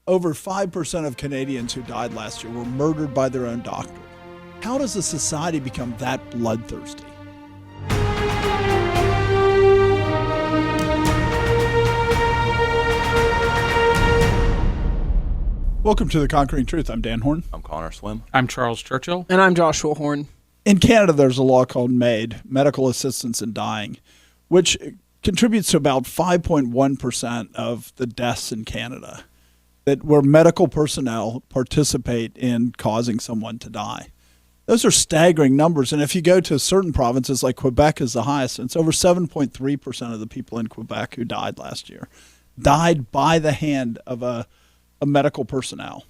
over 5% of Canadians who died last year were murdered by their own doctor. How does a society become that bloodthirsty? Welcome to The Conquering Truth. I'm Dan Horn. I'm Connor Swim. I'm Charles Churchill. And I'm Joshua Horn. In Canada, there's a law called MaiD, Medical Assistance in Dying, which contributes to about 5.1% of the deaths in Canada, where medical personnel participate in causing someone to die. Those are staggering numbers. And if you go to certain provinces, like Quebec is the highest, and it's over 7.3% of the people in Quebec who died last year died by the hand of a medical personnel.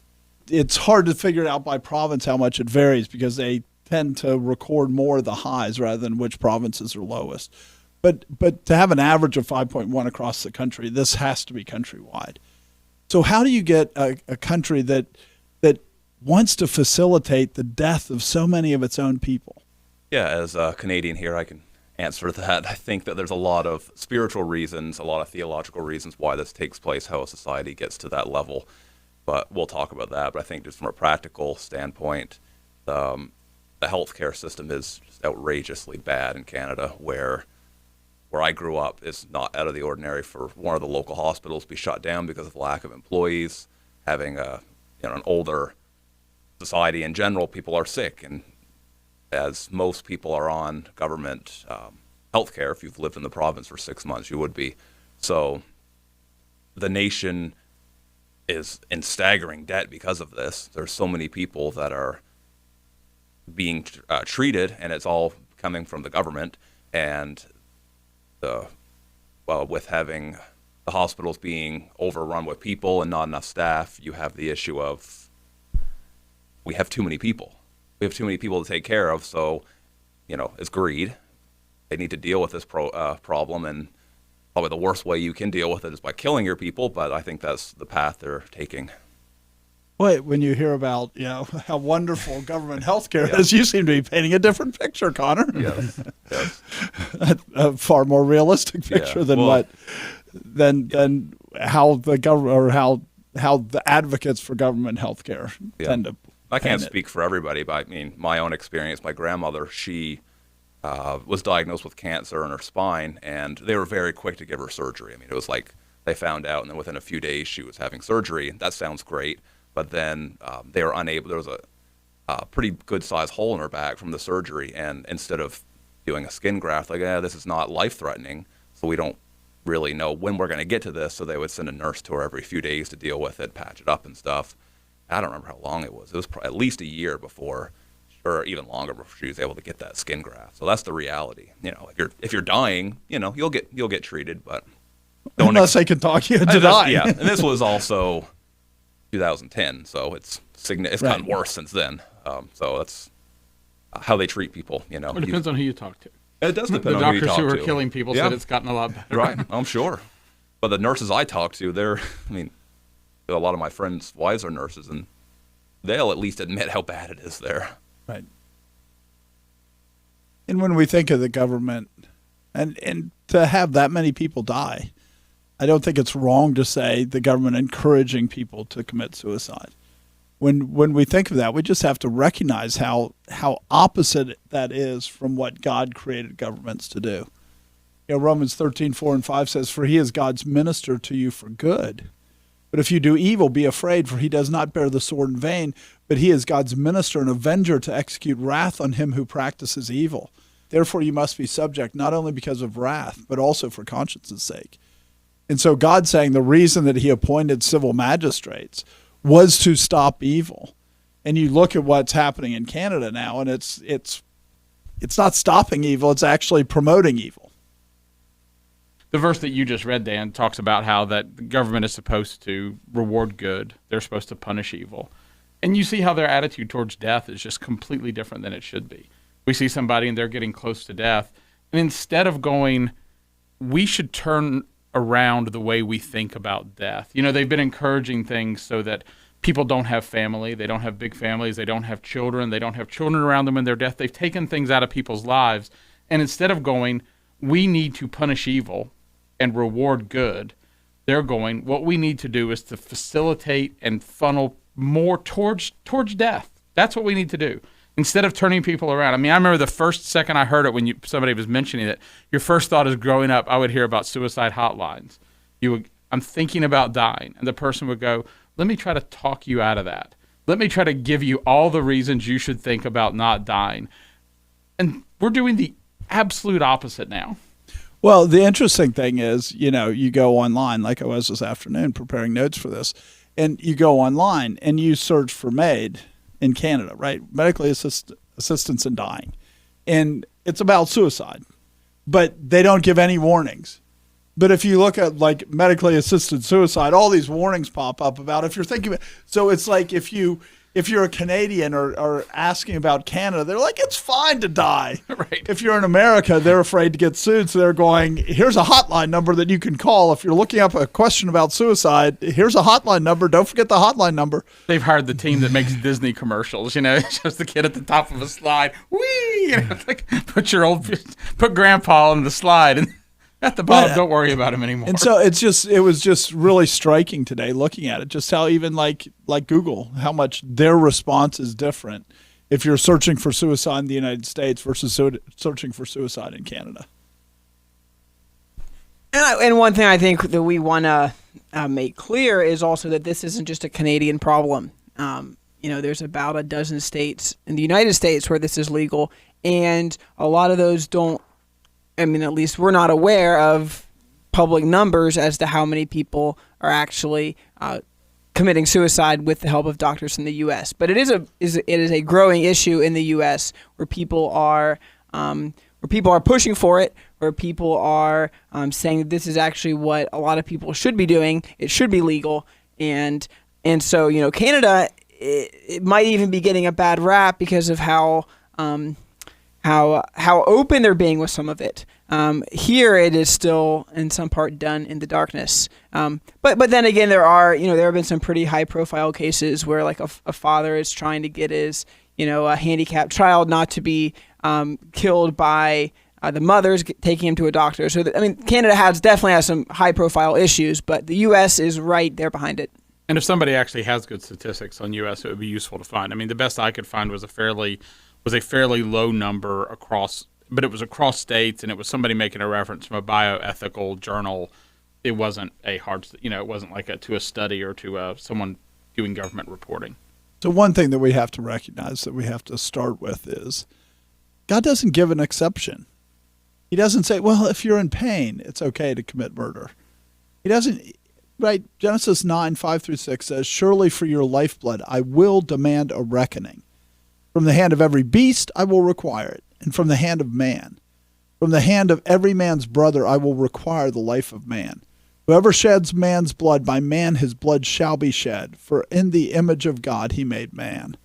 It's hard to figure out by province how much it varies because they tend to record more of the highs rather than which provinces are lowest. But to have an average of 5.1 across the country, this has to be countrywide. So how do you get a country that wants to facilitate the death of so many of its own people? Yeah, as a Canadian here, I can answer that. I think that there's a lot of spiritual reasons, a lot of theological reasons why this takes place, how a society gets to that level. But we'll talk about that. But I think just from a practical standpoint, the healthcare system is just outrageously bad in Canada, where I grew up, it's not out of the ordinary for one of the local hospitals to be shut down because of lack of employees, having an older society in general. People are sick, and as most people are on government health care, if you've lived in the province for 6 months, you would be. So the nation is in staggering debt because of this. There's so many people that are being treated, and it's all coming from the government. And with having the hospitals being overrun with people and not enough staff, you have the issue of we have too many people. We have too many people to take care of, so, it's greed. They need to deal with this problem, and probably the worst way you can deal with it is by killing your people, but I think that's the path they're taking. Wait, when you hear about, how wonderful government health care is, you seem to be painting a different picture, Connor. Yes. A far more realistic picture than how the government or how the advocates for government health care tend to. I can't speak for everybody, but I mean, my own experience, my grandmother, she was diagnosed with cancer in her spine, and they were very quick to give her surgery. I mean, it was like they found out, and then within a few days she was having surgery. That sounds great, but then they were unable. There was a pretty good-sized hole in her back from the surgery, and instead of doing a skin graft, this is not life-threatening, so we don't really know when we're going to get to this, so they would send a nurse to her every few days to deal with it, patch it up and stuff. I don't remember how long it was. It was at least a year before, or even longer before she was able to get that skin graft. So that's the reality. If you're dying, you'll get treated, but unless they can talk you into dying. Yeah, and this was also 2010, so it's gotten worse since then. So that's how they treat people. It depends on who you talk to. It does depend on who you talk to. The doctors who are killing people said it's gotten a lot better. Right, I'm sure. But the nurses I talk to, a lot of my friends' wives are nurses, and they'll at least admit how bad it is there. Right. And when we think of the government, and to have that many people die, I don't think it's wrong to say the government encouraging people to commit suicide. When we think of that, we just have to recognize how opposite that is from what God created governments to do. Romans 13:4-5 says, "For he is God's minister to you for good. But if you do evil, be afraid, for he does not bear the sword in vain, but he is God's minister and avenger to execute wrath on him who practices evil. Therefore you must be subject, not only because of wrath, but also for conscience' sake." And so God's saying the reason that he appointed civil magistrates was to stop evil. And you look at what's happening in Canada now, and it's not stopping evil, it's actually promoting evil. The verse that you just read, Dan, talks about how that the government is supposed to reward good. They're supposed to punish evil. And you see how their attitude towards death is just completely different than it should be. We see somebody and they're getting close to death. And instead of going, we should turn around the way we think about death. They've been encouraging things so that people don't have family. They don't have big families. They don't have children. They don't have children around them in their death. They've taken things out of people's lives. And instead of going, we need to punish evil and reward good, they're going, what we need to do is to facilitate and funnel more towards death. That's what we need to do. Instead of turning people around. I mean, I remember the first second I heard it when somebody was mentioning it, your first thought is growing up, I would hear about suicide hotlines. I'm thinking about dying. And the person would go, let me try to talk you out of that. Let me try to give you all the reasons you should think about not dying. And we're doing the absolute opposite now. Well, the interesting thing is, you go online, like I was this afternoon preparing notes for this, and you go online and you search for MaiD in Canada, right? Medically assistance in dying. And it's about suicide, but they don't give any warnings. But if you look at like medically assisted suicide, all these warnings pop up about if you're thinking about, so it's like if you're a Canadian or asking about Canada, they're like, it's fine to die. Right. If you're in America, they're afraid to get sued. So they're going, here's a hotline number that you can call. If you're looking up a question about suicide, here's a hotline number. Don't forget the hotline number. They've hired the team that makes Disney commercials, it shows the kid at the top of a slide. Whee! Like put grandpa on the slide and at the bottom, don't worry about him anymore. And so it was just really striking today looking at it, just how even like Google, how much their response is different if you're searching for suicide in the United States versus searching for suicide in Canada. And one thing I think that we want to make clear is also that this isn't just a Canadian problem. There's about a dozen states in the United States where this is legal, and a lot of those don't. I mean, at least we're not aware of public numbers as to how many people are actually committing suicide with the help of doctors in the U.S. But it is a growing issue in the U.S. where people are pushing for it, where people are saying that this is actually what a lot of people should be doing. It should be legal, and so Canada it might even be getting a bad rap because of how open they're being with some of it. Here it is still in some part done in the darkness. But then again, there have been some pretty high profile cases where like a father is trying to get his a handicapped child not to be killed by the mothers taking him to a doctor. So Canada definitely has some high profile issues, but the U.S. is right there behind it. And if somebody actually has good statistics on U.S., it would be useful to find. I mean, the best I could find was a fairly low number across states, and it was somebody making a reference from a bioethical journal. It wasn't it wasn't like to a study or to someone doing government reporting. So one thing that we have to recognize that we have to start with is God doesn't give an exception. He doesn't say, well, if you're in pain, it's okay to commit murder. He doesn't, right? Genesis 9:5-6 says, surely for your lifeblood I will demand a reckoning. From the hand of every beast I will require it, and from the hand of man. From the hand of every man's brother I will require the life of man. Whoever sheds man's blood, by man his blood shall be shed, for in the image of God he made man.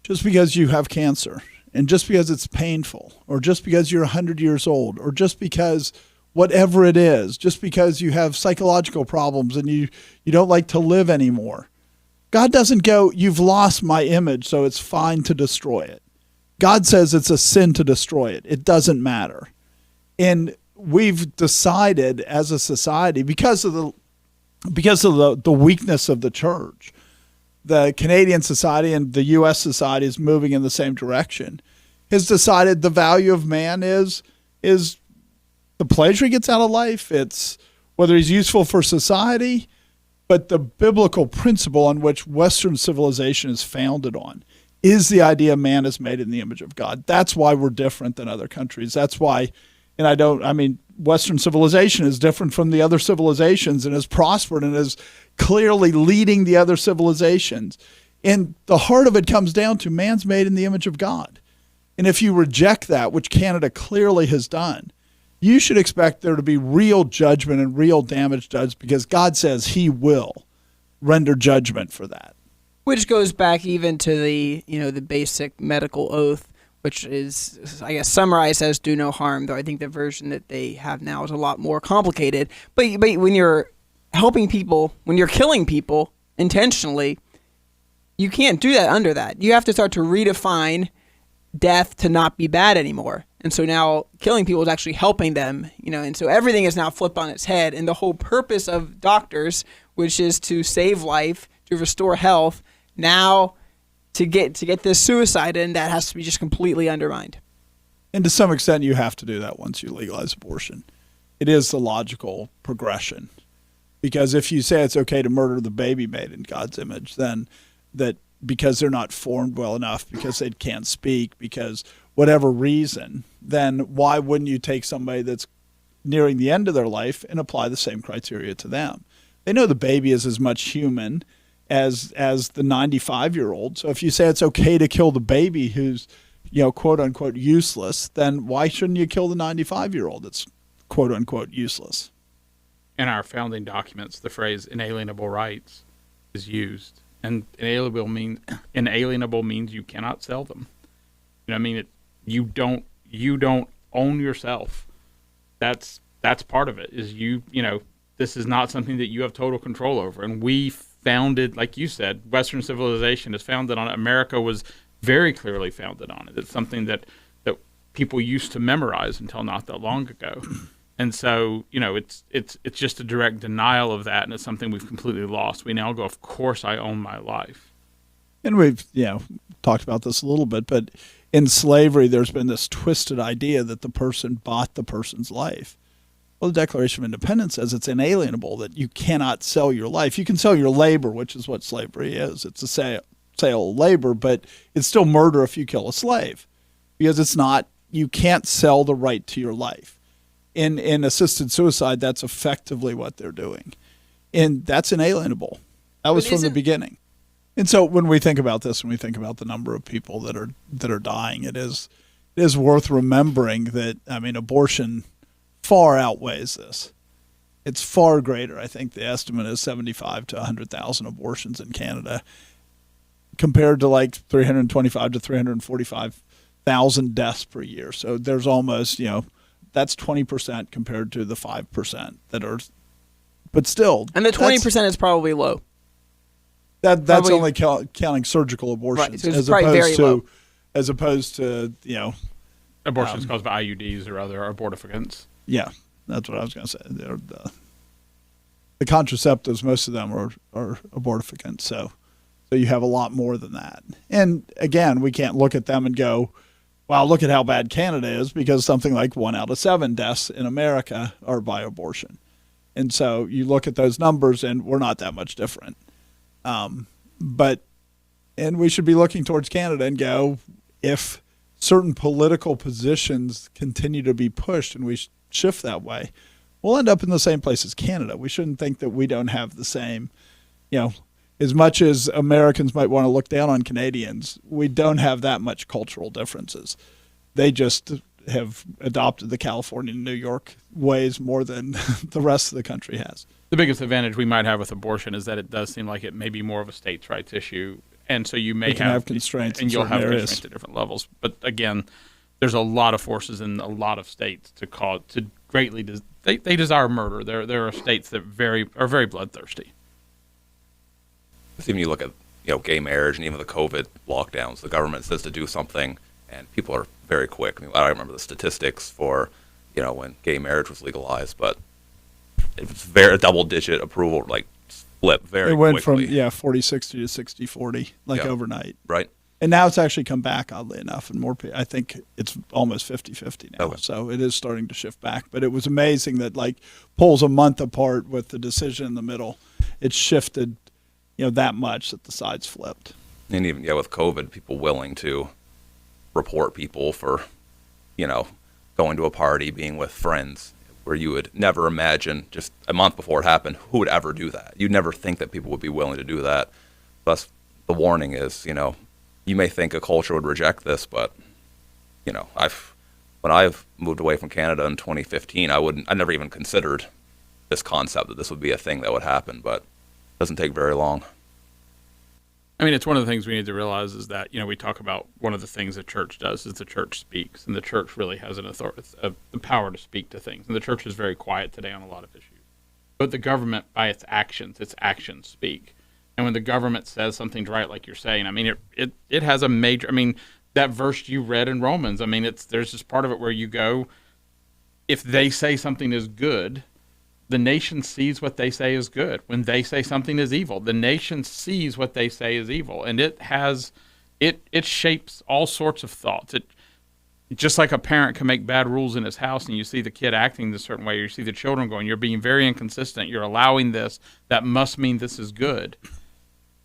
Just because you have cancer, and just because it's painful, or just because you're 100 years old, or just because whatever it is, just because you have psychological problems and you don't like to live anymore, God doesn't go, you've lost my image, so it's fine to destroy it. God says it's a sin to destroy it. It doesn't matter. And we've decided as a society, because of the weakness of the church, the Canadian society and the U.S. society is moving in the same direction, has decided the value of man is the pleasure he gets out of life. It's whether he's useful for society. But the biblical principle on which Western civilization is founded on is the idea man is made in the image of God. That's why we're different than other countries. That's why, Western civilization is different from the other civilizations and has prospered and is clearly leading the other civilizations. And the heart of it comes down to man's made in the image of God. And if you reject that, which Canada clearly has done, you should expect there to be real judgment and real damage judged, because God says he will render judgment for that. Which goes back even to the basic medical oath, which is, I guess, summarized as do no harm, though I think the version that they have now is a lot more complicated. But when you're helping people, when you're killing people intentionally, you can't do that under that. You have to start to redefine death to not be bad anymore. And so now killing people is actually helping them, and so everything is now flipped on its head. And the whole purpose of doctors, which is to save life, to restore health, now to get this suicide in, that has to be just completely undermined. And to some extent, you have to do that once you legalize abortion. It is the logical progression. Because if you say it's okay to murder the baby made in God's image, then that because they're not formed well enough, because they can't speak, because whatever reason, then why wouldn't you take somebody that's nearing the end of their life and apply the same criteria to them? They know the baby is as much human as the 95-year-old. So if you say it's okay to kill the baby who's, quote unquote useless, then why shouldn't you kill the 95-year-old that's quote unquote useless? In our founding documents, the phrase inalienable rights is used. And inalienable means you cannot sell them. You don't own yourself. That's part of it. This is not something that you have total control over. And we founded, like you said, Western civilization is founded on it. America was very clearly founded on it. It's something that people used to memorize until not that long ago. And so, it's just a direct denial of that, and it's something we've completely lost. We now go, of course I own my life. And we've, talked about this a little bit, but in slavery, there's been this twisted idea that the person bought the person's life. Well, the Declaration of Independence says it's inalienable, that you cannot sell your life. You can sell your labor, which is what slavery is. It's a sale of labor, but it's still murder if you kill a slave, because you can't sell the right to your life. In assisted suicide, that's effectively what they're doing. And that's inalienable. That was from the beginning. And so when we think about this, when we think about the number of people that are dying, it is worth remembering that, abortion far outweighs this. It's far greater. I think the estimate is 75 to 100,000 abortions in Canada, compared to like 325 to 345,000 deaths per year. So there's almost, that's 20% compared to the 5% that are, but still. And the 20% is probably low. That's only counting surgical abortions, right, so as opposed to abortions caused by IUDs or other abortificants. Yeah, that's what I was going to say. The contraceptives, most of them are abortificants, so you have a lot more than that. And again, we can't look at them and go, wow, look at how bad Canada is, because something like 1 out of 7 deaths in America are by abortion. And so you look at those numbers and we're not that much different. And we should be looking towards Canada and go, if certain political positions continue to be pushed and we shift that way, we'll end up in the same place as Canada. We shouldn't think that we don't have the same, as much as Americans might want to look down on Canadians, we don't have that much cultural differences. They just have adopted the California and New York ways more than the rest of the country has. The biggest advantage we might have with abortion is that it does seem like it may be more of a states' rights issue, and so you may have constraints, and you'll have constraints at different levels. But again, there's a lot of forces in a lot of states to greatly they desire murder. There are states that are very bloodthirsty. Even you look at gay marriage and even the COVID lockdowns, the government says to do something, and people are very quick. I don't remember the statistics for when gay marriage was legalized, but it was very double-digit approval, like flip very quickly. It went from 40-60 to 60-40, overnight. Right. And now it's actually come back, oddly enough, and more. I think it's almost 50-50 now. Okay. So it is starting to shift back. But it was amazing that polls a month apart with the decision in the middle, it shifted that much that the sides flipped. And even with COVID, people willing to report people for going to a party, being with friends, where you would never imagine just a month before it happened who would ever do that. You'd never think that people would be willing to do that. Thus the warning is, you may think a culture would reject this, but when I've moved away from Canada in 2015, I never even considered this concept that this would be a thing that would happen, but it doesn't take very long. It's one of the things we need to realize is that, we talk about one of the things the church does is the church speaks, and the church really has the power to speak to things. And the church is very quiet today on a lot of issues. But the government, by its actions speak. And when the government says something's right, like you're saying, it has a major, that verse you read in Romans. I mean, there's this part of it where you go, if they say something is good, the nation sees what they say is good. When they say something is evil, the nation sees what they say is evil, and it shapes all sorts of thoughts. Just like a parent can make bad rules in his house, and you see the kid acting a certain way, or you see the children going, "You're being very inconsistent. You're allowing this. That must mean this is good."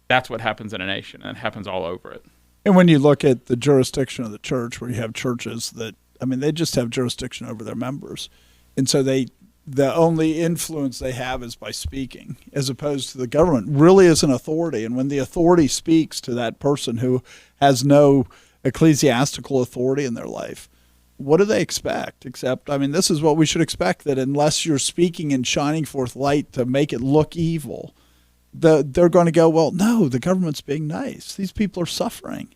That's what happens in a nation, and it happens all over it. And when you look at the jurisdiction of the church, where you have churches that, I mean, they just have jurisdiction over their members, and so the only influence they have is by speaking, as opposed to the government really is an authority. And when the authority speaks to that person who has no ecclesiastical authority in their life, what do they expect? Except, I mean, this is what we should expect, that unless you're speaking and shining forth light to make it look evil, they're going to go, well, no, the government's being nice. These people are suffering.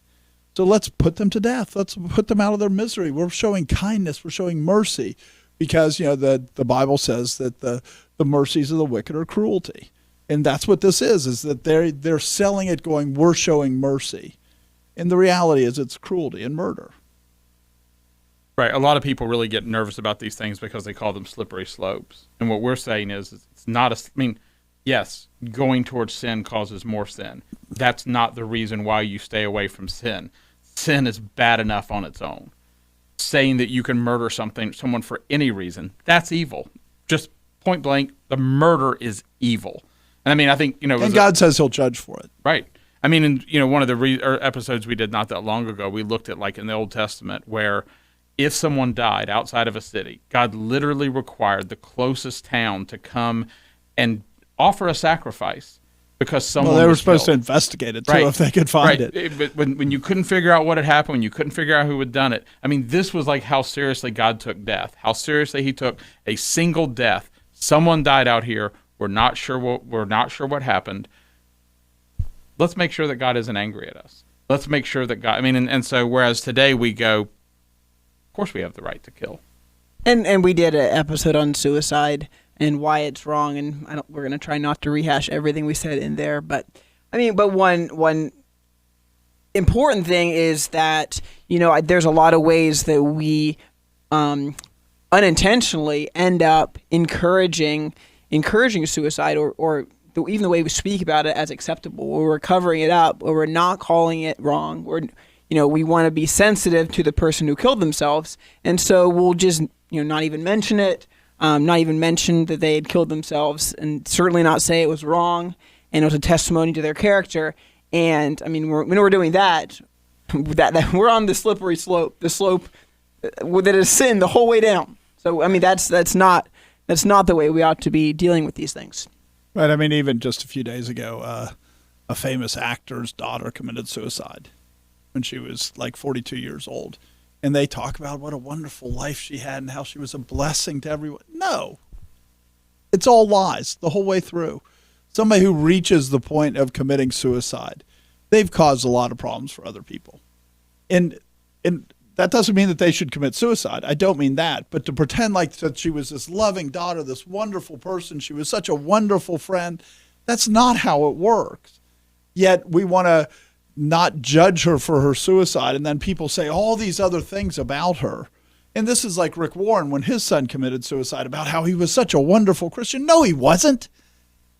So let's put them to death. Let's put them out of their misery. We're showing kindness. We're showing mercy. Because, the Bible says that the mercies of the wicked are cruelty. And that's what this is that they're selling it going, we're showing mercy. And the reality is it's cruelty and murder. Right. A lot of people really get nervous about these things because they call them slippery slopes. And what we're saying is it's not yes, going towards sin causes more sin. That's not the reason why you stay away from sin. Sin is bad enough on its own. Saying that you can murder someone for any reason, that's evil. Just point blank, the murder is evil. And I mean, I think, and God says he'll judge for it. Right. I mean, in one of the episodes we did not that long ago, we looked at, like, in the Old Testament, where if someone died outside of a city, God literally required the closest town to come and offer a sacrifice because someone they were was supposed killed. to investigate it, too, if they could find it. But when you couldn't figure out what had happened, when you couldn't figure out who had done it, I mean, this was like how seriously God took death, how seriously he took a single death. Someone died out here. We're not sure what happened. Let's make sure that God isn't angry at us. Let's make sure that God, and so whereas today we go, of course we have the right to kill. And we did an episode on suicide and why it's wrong, and we're going to try not to rehash everything we said in there, but one important thing is that there's a lot of ways that we unintentionally end up encouraging suicide, or even the way we speak about it as acceptable, or we're covering it up, or we're not calling it wrong, or we want to be sensitive to the person who killed themselves, and so we'll just not even mention it. Not even mention that they had killed themselves, and certainly not say it was wrong and it was a testimony to their character. And when we're doing that we're on the slippery slope, the slope that is sin the whole way down. So that's not the way we ought to be dealing with these things. Right. Even just a few days ago, a famous actor's daughter committed suicide when she was like 42 years old. And they talk about what a wonderful life she had and how she was a blessing to everyone. No, it's all lies the whole way through. Somebody who reaches the point of committing suicide, they've caused a lot of problems for other people. And that doesn't mean that they should commit suicide. I don't mean that. But to pretend like that she was this loving daughter, this wonderful person, she was such a wonderful friend, that's not how it works. Yet we want to not judge her for her suicide, and then people say all these other things about her. And this is like Rick Warren when his son committed suicide, about how he was such a wonderful Christian. No, he wasn't.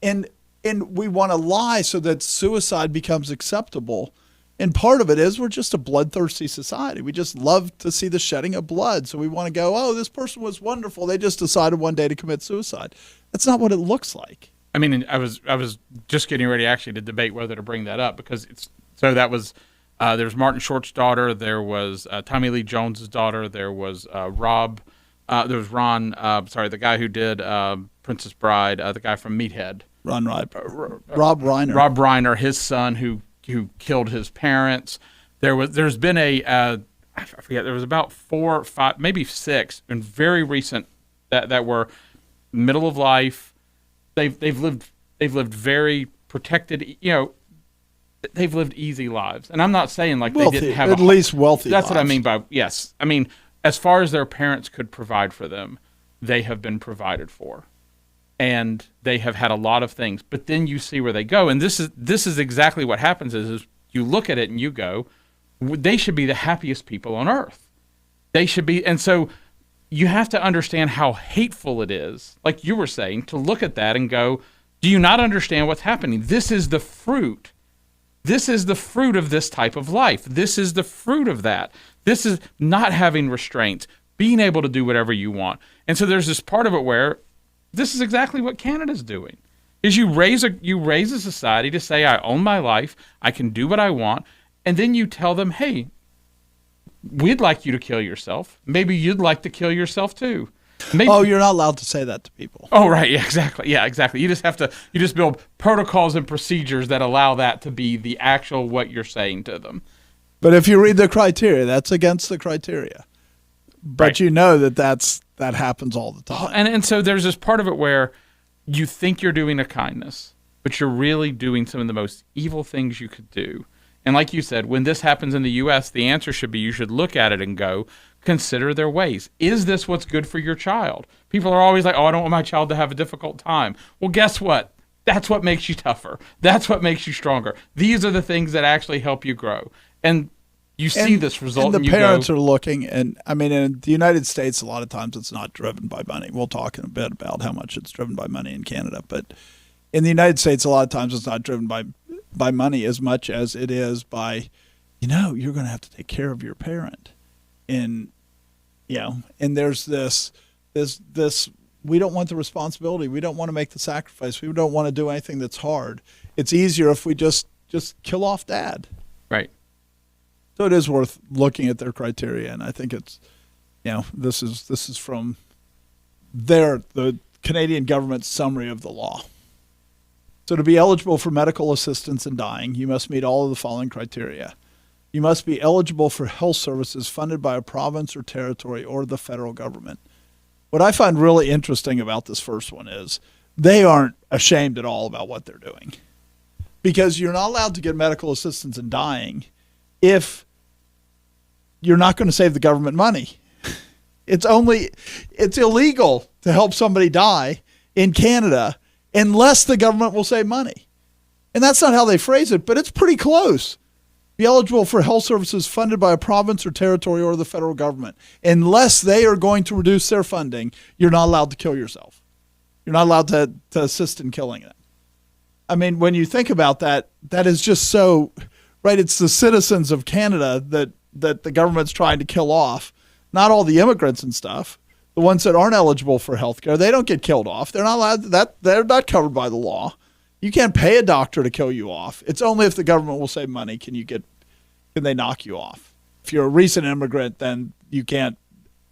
And we want to lie so that suicide becomes acceptable. And part of it is we're just a bloodthirsty society. We just love to see the shedding of blood. So we want to go, oh, this person was wonderful. They just decided one day to commit suicide. That's not what it looks like. I was just getting ready actually to debate whether to bring that up, because there was Martin Short's daughter, there was Tommy Lee Jones's daughter, there was Ron, the guy who did Princess Bride, the guy from Meathead. Rob Reiner. Rob Reiner, his son who killed his parents. There's been I forget, there was about 4 or 5, maybe 6, and very recent that were middle of life. They've lived very protected, they've lived easy lives. And I'm not saying like wealthy, they didn't have at least wealthy That's lives. what I mean by, yes. As far as their parents could provide for them, they have been provided for. And they have had a lot of things. But then you see where they go. And this is exactly what happens is you look at it and you go, they should be the happiest people on earth. They should be, and so you have to understand how hateful it is, like you were saying, to look at that and go, do you not understand what's happening? This is the fruit. This is the fruit of this type of life. This is the fruit of that. This is not having restraints, being able to do whatever you want. And so there's this part of it where this is exactly what Canada's doing. Is you raise a society to say, I own my life, I can do what I want, and then you tell them, hey, we'd like you to kill yourself. Maybe you'd like to kill yourself too. Maybe. Oh, you're not allowed to say that to people. Oh, right. Yeah, exactly. Yeah, exactly. You just build protocols and procedures that allow that to be the actual what you're saying to them. But if you read the criteria, that's against the criteria. But Right. you know that happens all the time. And so there's this part of it where you think you're doing a kindness, but you're really doing some of the most evil things you could do. And like you said, when this happens in the U.S., the answer should be you should look at it and go, consider their ways. Is this what's good for your child? People are always like, oh, I don't want my child to have a difficult time. Well, guess what? That's what makes you tougher. That's what makes you stronger. These are the things that actually help you grow. And you see this result. And the parents are looking, and I mean, in the United States, a lot of times it's not driven by money. We'll talk in a bit about how much it's driven by money in Canada. But in the United States, a lot of times it's not driven by money as much as it is by, you're going to have to take care of your parent. And, and there's this, we don't want the responsibility. We don't want to make the sacrifice. We don't want to do anything that's hard. It's easier if we just kill off dad. Right. So it is worth looking at their criteria. And I think it's, this is from the Canadian government's summary of the law. So to be eligible for medical assistance in dying, you must meet all of the following criteria. You must be eligible for health services funded by a province or territory or the federal government. What I find really interesting about this first one is they aren't ashamed at all about what they're doing, because you're not allowed to get medical assistance in dying if you're not going to save the government money. It's illegal to help somebody die in Canada unless the government will save money. And that's not how they phrase it, but it's pretty close. Be eligible for health services funded by a province or territory or the federal government. Unless they are going to reduce their funding, you're not allowed to kill yourself. You're not allowed to assist in killing them. I mean, when you think about that, that is just so, right? It's the citizens of Canada that the government's trying to kill off, not all the immigrants and stuff. The ones that aren't eligible for health care, they don't get killed off. They're not allowed they're not covered by the law. You can't pay a doctor to kill you off. It's only if the government will save money can they knock you off. If you're a recent immigrant, then they can't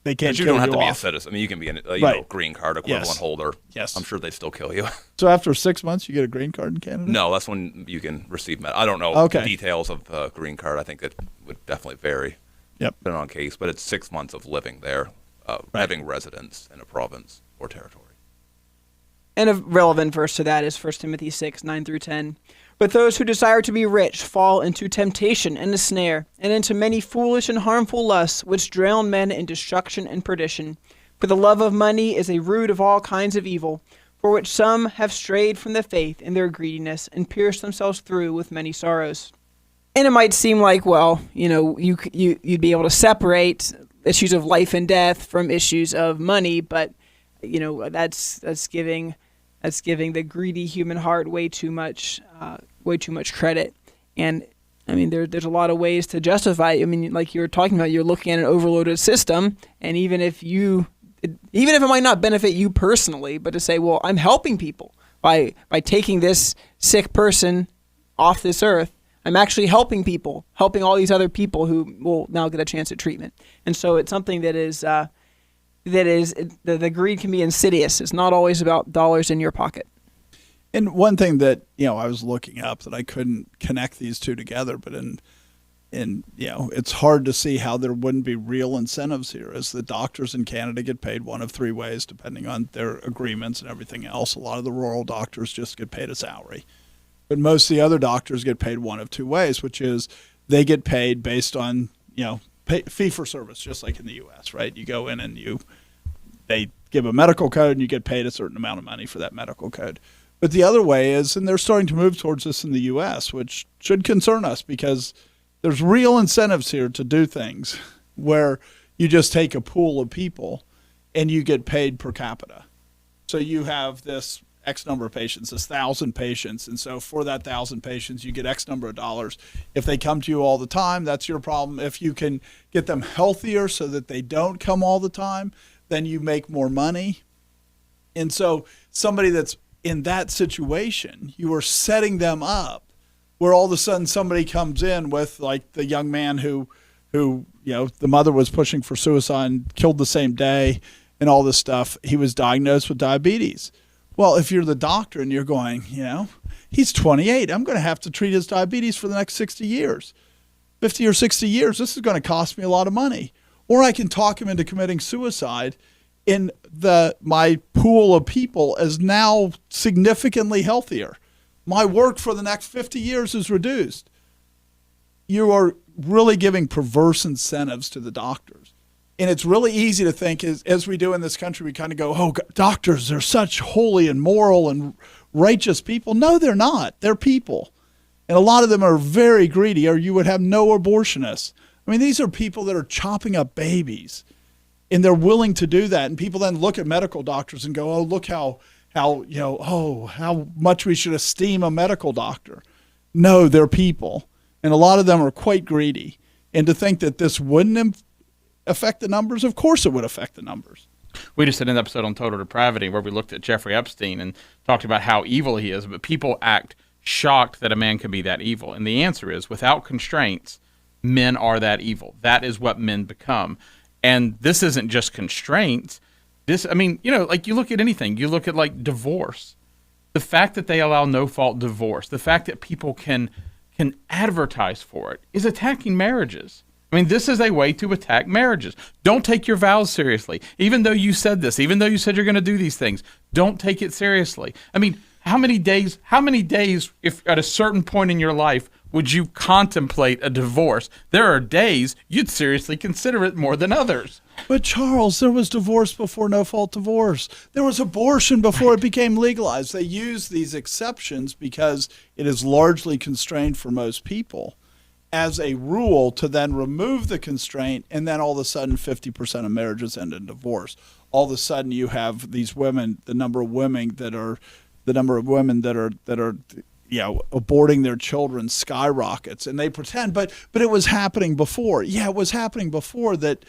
But kill you don't have to be a off. citizen. I mean, you can be a Right. green card equivalent Yes. holder. Yes. I'm sure they'd still kill you. So after 6 months, you get a green card in Canada? No, that's when you can receive I don't know Okay. the details of the green card. I think it would definitely vary. Yep. Depending on case, but it's 6 months of living there, having residence in a province or territory. And a relevant verse to that is 1 Timothy 6, 9 through 10. But those who desire to be rich fall into temptation and a snare, and into many foolish and harmful lusts, which drown men in destruction and perdition. For the love of money is a root of all kinds of evil, for which some have strayed from the faith in their greediness, and pierced themselves through with many sorrows. And it might seem like, well, you'd be able to separate issues of life and death from issues of money, but that's giving the greedy human heart way too much credit. And I mean, there's a lot of ways to justify it. I mean, like you were talking about, you're looking at an overloaded system, and even if it might not benefit you personally, but to say, well, I'm helping people by taking this sick person off this earth. I'm actually helping people, helping all these other people who will now get a chance at treatment. And so it's something the greed can be insidious. It's not always about dollars in your pocket. And one thing that, I was looking up that I couldn't connect these two together, but it's hard to see how there wouldn't be real incentives here, is the doctors in Canada get paid one of three ways, depending on their agreements and everything else. A lot of the rural doctors just get paid a salary. But most of the other doctors get paid one of two ways, which is they get paid based on, fee for service, just like in the U.S., right? You go in and they give a medical code and you get paid a certain amount of money for that medical code. But the other way is, and they're starting to move towards this in the U.S., which should concern us because, There's real incentives here to do things where you just take a pool of people and you get paid per capita. So you have this X number of patients, this 1,000 patients. And so for that 1,000 patients, you get X number of dollars. If they come to you all the time, that's your problem. If you can get them healthier so that they don't come all the time, then you make more money. And so somebody that's in that situation, you are setting them up where all of a sudden somebody comes in with, like the young man who the mother was pushing for suicide and killed the same day and all this stuff. He was diagnosed with diabetes. Well, if you're the doctor and you're going, he's 28, I'm going to have to treat his diabetes for the next 60 years, 50 or 60 years. This is going to cost me a lot of money. Or I can talk him into committing suicide, and my pool of people is now significantly healthier. My work for the next 50 years is reduced. You are really giving perverse incentives to the doctors. And it's really easy to think, as we do in this country, we kind of go, oh, doctors, they're such holy and moral and righteous people. No, they're not. They're people. And a lot of them are very greedy, or you would have no abortionists. I mean, these are people that are chopping up babies, and they're willing to do that. And people then look at medical doctors and go, oh, look how much we should esteem a medical doctor. No, they're people. And a lot of them are quite greedy. And to think that this wouldn't affect the numbers, of course it would affect the numbers. We just did an episode on total depravity where we looked at Jeffrey Epstein and talked about how evil he is, but people act shocked that a man can be that evil. And the answer is, without constraints, men are that evil. That is what men become. And this isn't just constraints. Like you look at anything, you look at like divorce. The fact that they allow no-fault divorce, the fact that people can advertise for it is attacking marriages. I mean, this is a way to attack marriages. Don't take your vows seriously. Even though you said this, even though you said you're going to do these things, don't take it seriously. I mean, how many days, if at a certain point in your life, would you contemplate a divorce? There are days you'd seriously consider it more than others. But Charles, there was divorce before no-fault divorce. There was abortion before it became legalized. They use these exceptions because it is largely constrained for most people as a rule to then remove the constraint, and then all of a sudden 50% of marriages end in divorce. All of a sudden you have these women, the number of women that are aborting their children skyrockets, and they pretend, but it was happening before. Yeah, it was happening before that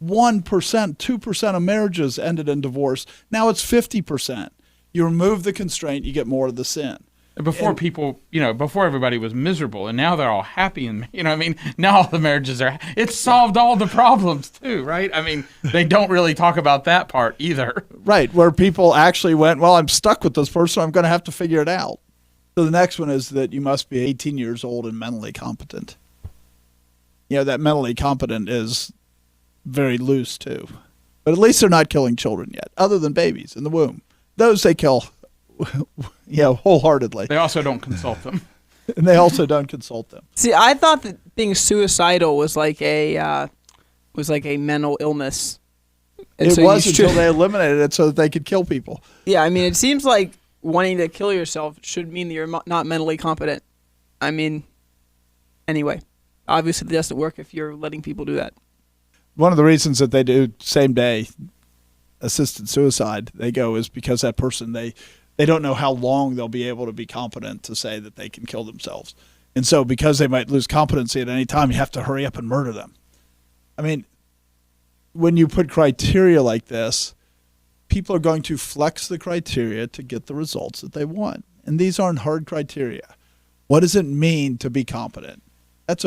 1%, 2% of marriages ended in divorce. Now it's 50%. You remove the constraint, you get more of the sin. Before before everybody was miserable, and now they're all happy, and now all the marriages it's solved all the problems too, right? I mean, they don't really talk about that part either. Right, where people actually went, well, I'm stuck with this person, I'm going to have to figure it out. So the next one is that you must be 18 years old and mentally competent. That mentally competent is very loose too. But at least they're not killing children yet, other than babies in the womb. Those they kill wholeheartedly. They also don't consult them. And they also don't consult them. See, I thought that being suicidal was like a mental illness. And it so was until they eliminated it so that they could kill people. Yeah, I mean, it seems like wanting to kill yourself should mean that you're not mentally competent. I mean, anyway, obviously it doesn't work if you're letting people do that. One of the reasons that they do same day assisted suicide, they go, is because that person, they don't know how long they'll be able to be competent to say that they can kill themselves. And so because they might lose competency at any time, you have to hurry up and murder them. I mean, when you put criteria like this, people are going to flex the criteria to get the results that they want. And these aren't hard criteria. What does it mean to be competent? That's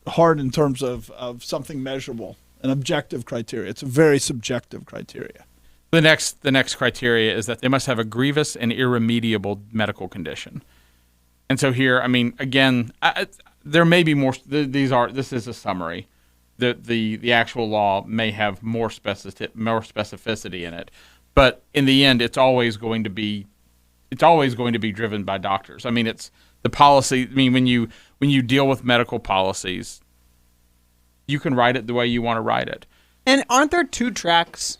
hard in terms of something measurable, an objective criteria. It's a very subjective criteria. The next criteria is that they must have a grievous and irremediable medical condition. And so here, I mean, again, there may be more. This is a summary. The actual law may have more specificity in it, but in the end, it's always going to be driven by doctors. I mean, it's the policy. I mean, when you deal with medical policies, you can write it the way you want to write it. And aren't there two tracks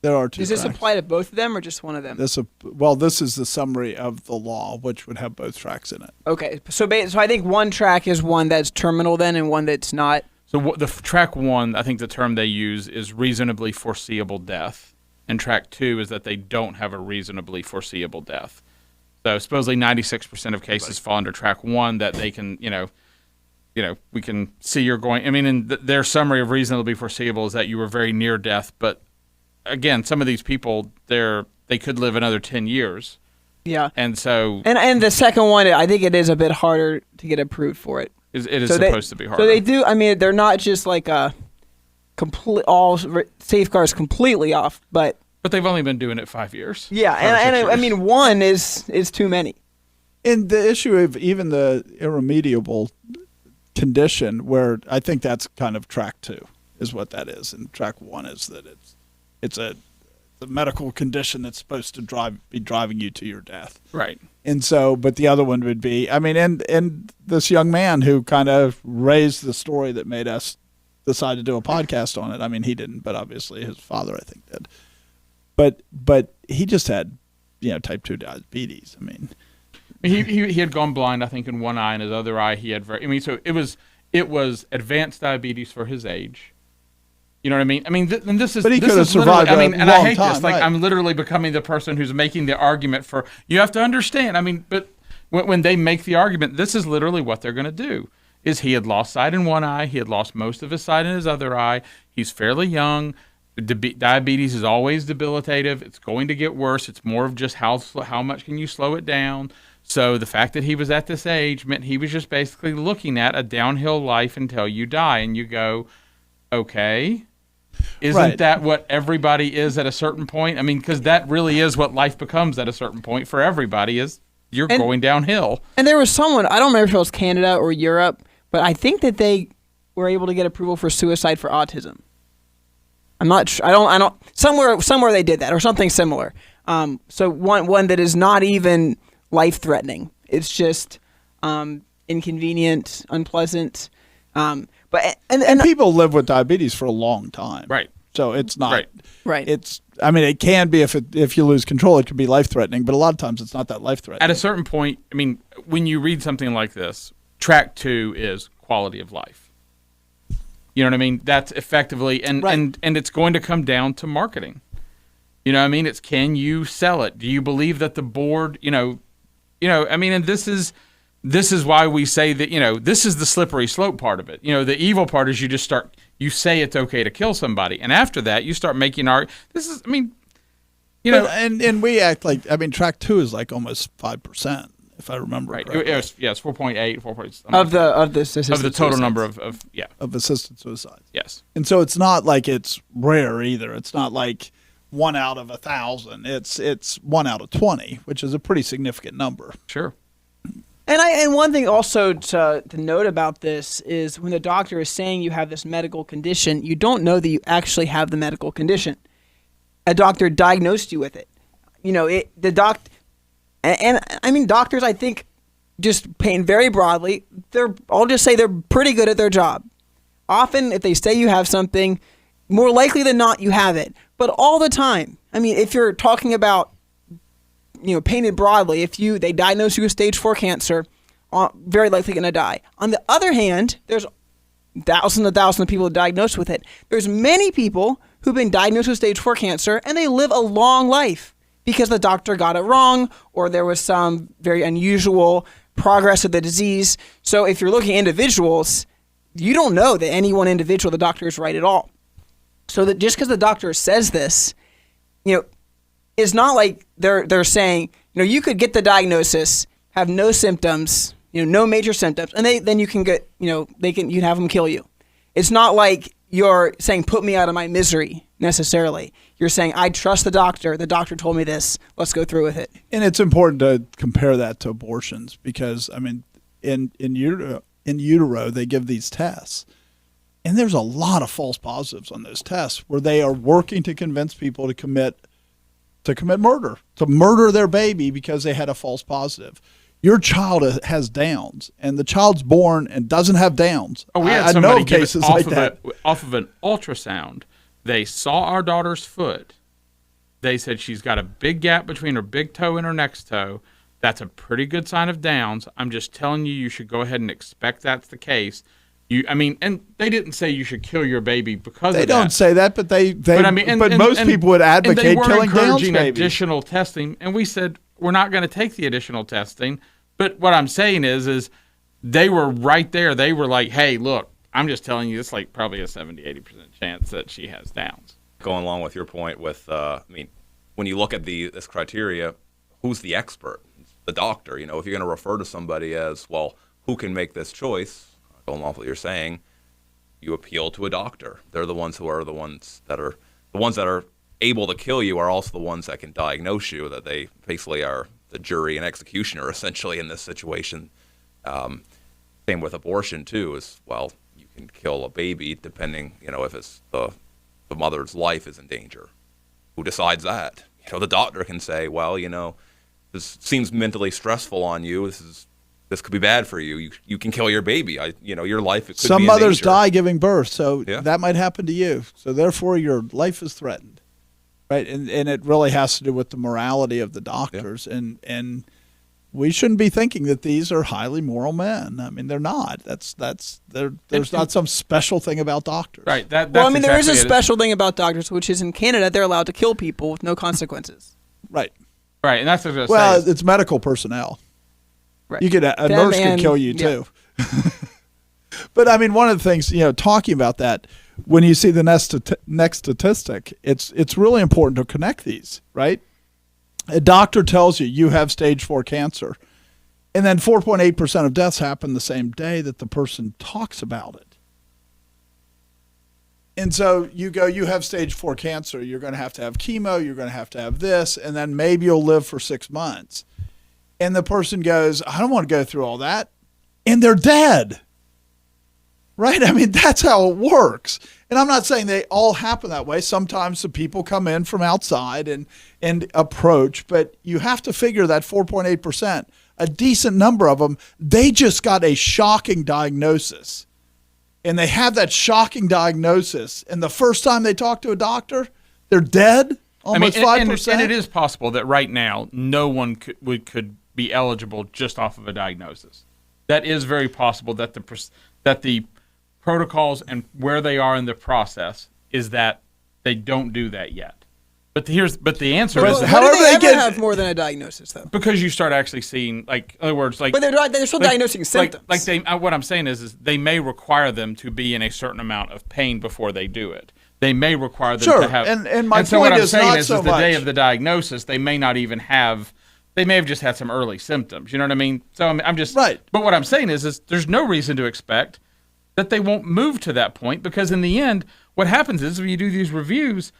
There are two Does this tracks. apply to both of them or just one of them? This is the summary of the law, which would have both tracks in it. Okay, so I think one track is one that's terminal then, and one that's not. So track 1, I think the term they use is reasonably foreseeable death, and track 2 is that they don't have a reasonably foreseeable death. So supposedly 96% of cases fall under track 1, that they can, we can see you're going. I mean, in their summary of reasonably foreseeable is that you were very near death, but again, some of these people, they could live another 10 years. Yeah. And so... And the second one, I think it is a bit harder to get approved for it. It is supposed to be harder. So they do, I mean, they're not just like all safeguards completely off, but... But they've only been doing it 5 years. Yeah, and I mean, one is too many. And the issue of even the irremediable condition, where I think that's kind of track 2 is what that is, and track 1 is that it's a medical condition that's supposed to be driving you to your death. Right. And so, but the other one would be, I mean, and this young man who kind of raised the story that made us decide to do a podcast on it. I mean, he didn't, but obviously his father, I think, did. But he just had, type 2 diabetes. I mean, he had gone blind, I think, in one eye, and his other eye he had so it was advanced diabetes for his age. You know what I mean? I mean, and this is. But he this could have is literally- survived I mean, a and I long hate time, this. Like, right. I'm literally becoming the person who's making the argument for. You have to understand. I mean, but when they make the argument, this is literally what they're going to do. Is he had lost sight in one eye? He had lost most of his sight in his other eye. He's fairly young. Diabetes is always debilitative. It's going to get worse. It's more of just how much can you slow it down. So the fact that he was at this age meant he was just basically looking at a downhill life until you die, and you go, okay. Isn't Right. that what everybody is at a certain point? I mean, because that really is what life becomes at a certain point for everybody, is you're going downhill. And there was someone, I don't remember if it was Canada or Europe, but I think that they were able to get approval for suicide for autism. I'm not sure. I don't. Somewhere they did that or something similar. So one that is not even life-threatening. It's just inconvenient, unpleasant. But people live with diabetes for a long time. Right. So it's not. Right. It's. I mean, it can be if you lose control, it could be life-threatening. But a lot of times, it's not that life-threatening. At a certain point, I mean, when you read something like this, track 2 is quality of life. You know what I mean? That's effectively, and it's going to come down to marketing. You know what I mean? It's, can you sell it? Do you believe that the board, I mean, and this is why we say that, this is the slippery slope part of it. The evil part is you say it's okay to kill somebody. And after that, you start making and we act like, I mean, track 2 is like almost 5%, if I remember right. correctly. It's 4.8, 4.8. Of the of the total number of assisted suicides. Yes. And so it's not like it's rare either. It's not like 1 out of 1,000. It's 1 out of 20, which is a pretty significant number. Sure. And one thing also to note about this is when the doctor is saying you have this medical condition, you don't know that you actually have the medical condition. A doctor diagnosed you with it. And I mean, doctors, I think, just paint very broadly, I'll just say they're pretty good at their job. Often, if they say you have something, more likely than not, you have it. But all the time, I mean, if you're talking about, painted broadly, if they diagnose you with stage 4 cancer, very likely going to die. On the other hand, there's thousands and thousands of people diagnosed with it. There's many people who've been diagnosed with stage 4 cancer, and they live a long life because the doctor got it wrong, or there was some very unusual progress of the disease. So if you're looking at individuals, you don't know that any one individual, the doctor is right at all. So that just because the doctor says this, it's not like they're saying, you could get the diagnosis, have no symptoms, no major symptoms, and then you can get, you can have them kill you. It's not like you're saying, put me out of my misery necessarily. You're saying, I trust the doctor. The doctor told me this. Let's go through with it. And it's important to compare that to abortions because, I mean, in utero, they give these tests. And there's a lot of false positives on those tests where they are working to convince people to commit murder, to murder their baby because they had a false positive. Your child has Downs, and the child's born and doesn't have Downs. Oh, we had somebody give it off of an ultrasound. They saw our daughter's foot, they said she's got a big gap between her big toe and her next toe. That's a pretty good sign of Downs. I'm just telling you, you should go ahead and expect that's the case. And they didn't say you should kill your baby because they of that. don't say that, but most people would advocate killing Downs babies. Additional testing, and we said we're not going to take the additional testing. But what I'm saying is they were right there. They were like, hey, look, I'm just telling you, it's like probably a 70-80% chance that she has Downs. Going along with your point with, when you look at this criteria, who's the expert? The doctor. If you're going to refer to somebody as, well, who can make this choice, going along with what you're saying, you appeal to a doctor. They're the ones that are able to kill you are also the ones that can diagnose you, that they basically are the jury and executioner essentially in this situation. Same with abortion too, as well, you can kill a baby depending, if it's the mother's life is in danger. Who decides that? The doctor can say, well, this seems mentally stressful on you. This could be bad for you. You can kill your baby. Your life could Some be in mothers danger. die giving birth, so Yeah. that might happen to you. So therefore, your life is threatened, right? And it really has to do with the morality of the doctors, and we shouldn't be thinking that these are highly moral men. I mean, they're not. There's not some special thing about doctors, Right. That's there is a exactly it. special thing about doctors, which is in Canada they're allowed to kill people with no consequences. Right. Right, and that's what I was Well, saying. it's medical personnel. Right. You could a Them nurse could and- kill you yeah. too. But I mean, one of the things, talking about that, when you see the next statistic, it's really important to connect these, right? A doctor tells you have stage 4 cancer, and then 4.8% of deaths happen the same day that the person talks about it. And so you have stage 4 cancer, you're going to have chemo, you're going to have this, and then maybe you'll live for 6 months. And the person goes, I don't want to go through all that. And they're dead. Right? I mean, that's how it works. And I'm not saying they all happen that way. Sometimes the people come in from outside and approach, but you have to figure that 4.8%, a decent number of them, they just got a shocking diagnosis. And they have that shocking diagnosis. And the first time they talk to a doctor, they're dead, almost 5%. And it is possible that right now no one could be eligible just off of a diagnosis. That is very possible that the protocols and where they are in the process is that they don't do that yet. But the answer is How do they ever have more than a diagnosis, though? because you start actually seeing, like, in other words, like. But they're still diagnosing symptoms. What I'm saying is they may require them to be in a certain amount of pain before they do it. They may require them to have. And my so what point I'm is saying not is so the day much. of the diagnosis, they may not even have. They may have just had some early symptoms. You know what I mean? So I'm just Right. But what I'm saying is there's no reason to expect that they won't move to that point, because in the end, what happens is when you do these reviews,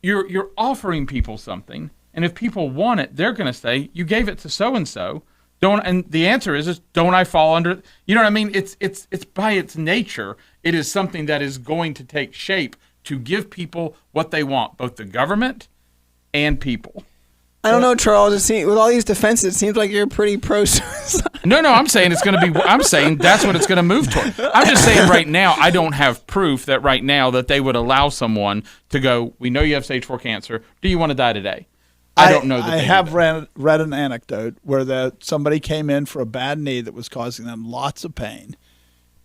you're offering people something, and if people want it, they're going to say, you gave it to so and so. And the answer is don't I fall under? You know what I mean? It's by its nature, it is something that is going to take shape to give people what they want, both the government and people. I don't know, Charles. With all these defenses, it seems like you're pretty pro-suicide. No, I'm saying it's going to be. I'm saying that's what it's going to move toward. I'm just saying right now, I don't have proof that right now that they would allow someone to go, we know you have stage 4 cancer. Do you want to die today? I don't know that I they have do that. read an anecdote where somebody came in for a bad knee that was causing them lots of pain,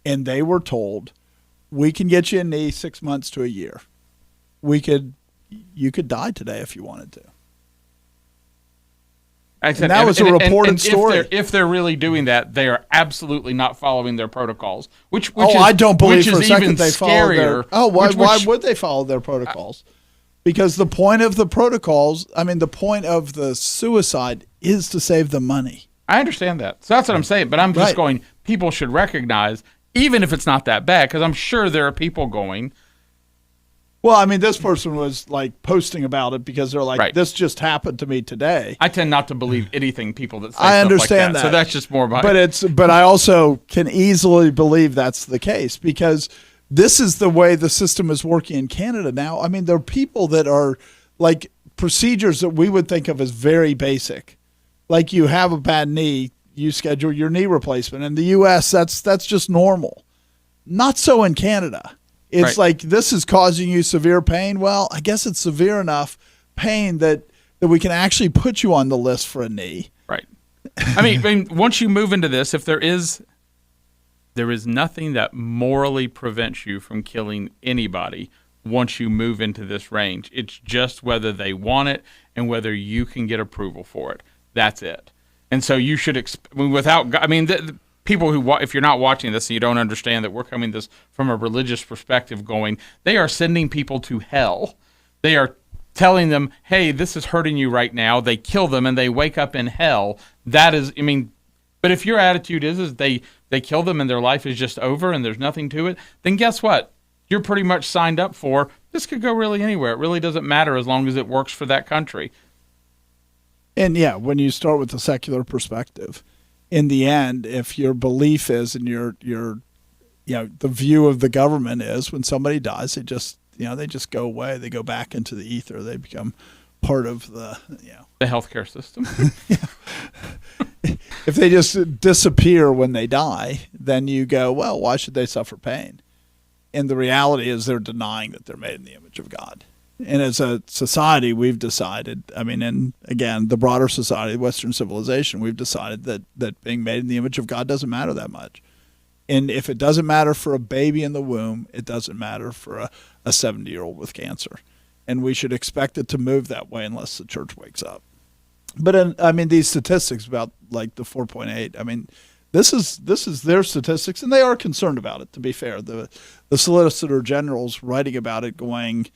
and they were told, we can get you a knee 6 months to a year. You could die today if you wanted to. I said, And that was a reported story. If they're really doing that, they are absolutely not following their protocols. Which is, I don't believe which for a is second even they follow their. scarier. Oh, why Which- would they follow their protocols? Because the point of the protocols, the point of the suicide is to save the money. I understand that. So that's what I'm saying. But I'm just Right. going, people should recognize, even if it's not that bad, because I'm sure there are people going, Well, this person was like posting about it because they're like, Right. this just happened to me today. I tend not to believe anything people that say I stuff understand like that. So that's just more about But I also can easily believe that's the case because this is the way the system is working in Canada now. There are people that are like procedures that we would think of as very basic. Like you have a bad knee, you schedule your knee replacement. In the US, that's just normal. Not so in Canada. It's Right. like, this is causing you severe pain. Well, I guess it's severe enough pain that we can actually put you on the list for a knee. Right. I mean, once you move into this, if there is nothing that morally prevents you from killing anybody once you move into this range. It's just whether they want it and whether you can get approval for it. That's it. And so you should the people who, if you're not watching this and you don't understand that we're coming this from a religious perspective going, they are sending people to hell. They are telling them, hey, this is hurting you right now. They kill them and they wake up in hell. That is, but if your attitude is they kill them and their life is just over and there's nothing to it, then guess what? You're pretty much signed up for this could go really anywhere. It really doesn't matter as long as it works for that country. And yeah, when you start with the secular perspective, in the end, if your belief is and your the view of the government is when somebody dies, they just go away. They go back into the ether. They become part of the healthcare system. If they just disappear when they die, then you go, well, why should they suffer pain? And the reality is they're denying that they're made in the image of God. And as a society, we've decided, and again, the broader society, Western civilization, we've decided that being made in the image of God doesn't matter that much. And if it doesn't matter for a baby in the womb, it doesn't matter for a 70-year-old with cancer. And we should expect it to move that way unless the church wakes up. But these statistics about like the 4.8, this is their statistics, and they are concerned about it, to be fair. The Solicitor General's writing about it going,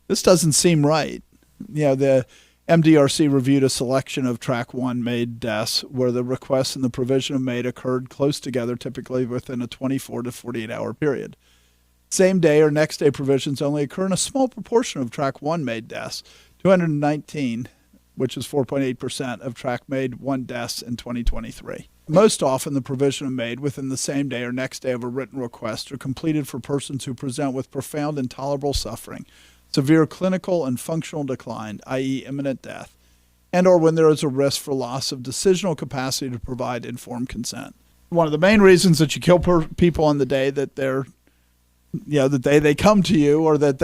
this doesn't seem right. The MDRC reviewed a selection of Track 1 MaiD deaths where the request and the provision of MaiD occurred close together, typically within a 24 to 48-hour period. Same day or next day provisions only occur in a small proportion of Track 1 MaiD deaths, 219, which is 4.8% of Track MaiD 1 deaths in 2023. Most often, the provision of MaiD within the same day or next day of a written request are completed for persons who present with profound intolerable suffering, severe clinical and functional decline, i.e. imminent death, and or when there is a risk for loss of decisional capacity to provide informed consent. One of the main reasons that you kill people on the day that they come to you or that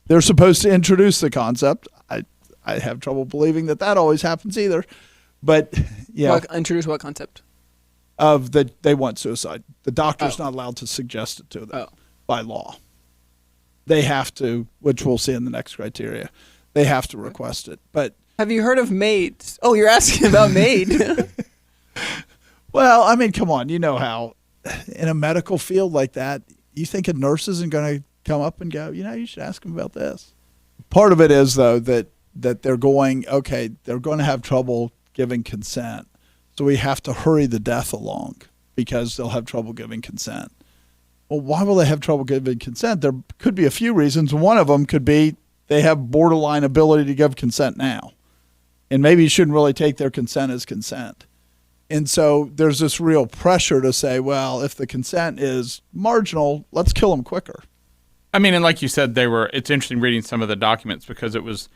they're supposed to introduce the concept, I have trouble believing that always happens either. But introduce what concept? Of that they want suicide. The doctor's not allowed to suggest it to them by law. They have to, which we'll see in the next criteria. They have to request it. But have you heard of MaiD? Oh, you're asking about MaiD. Well, come on. You know how in a medical field like that, you think a nurse isn't going to come up and go, you should ask them about this. Part of it is, though, that they're going to have trouble giving consent. So we have to hurry the death along because they'll have trouble giving consent. Well, why will they have trouble giving consent? There could be a few reasons. One of them could be they have borderline ability to give consent now. And maybe you shouldn't really take their consent as consent. And so there's this real pressure to say, well, if the consent is marginal, let's kill them quicker. And like you said, it's interesting reading some of the documents because it was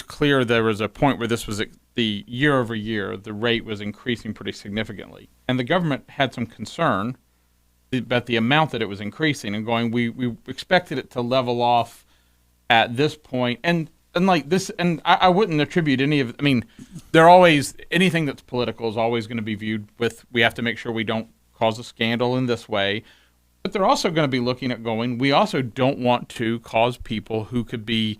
clear there was a point where this was the year over year, the rate was increasing pretty significantly. And the government had some concern about the amount that it was increasing and going, we expected it to level off at this point. And like this, and I wouldn't attribute any of, they're always, anything that's political is always going to be viewed with, we have to make sure we don't cause a scandal in this way. But they're also going to be looking at going, we also don't want to cause people who could be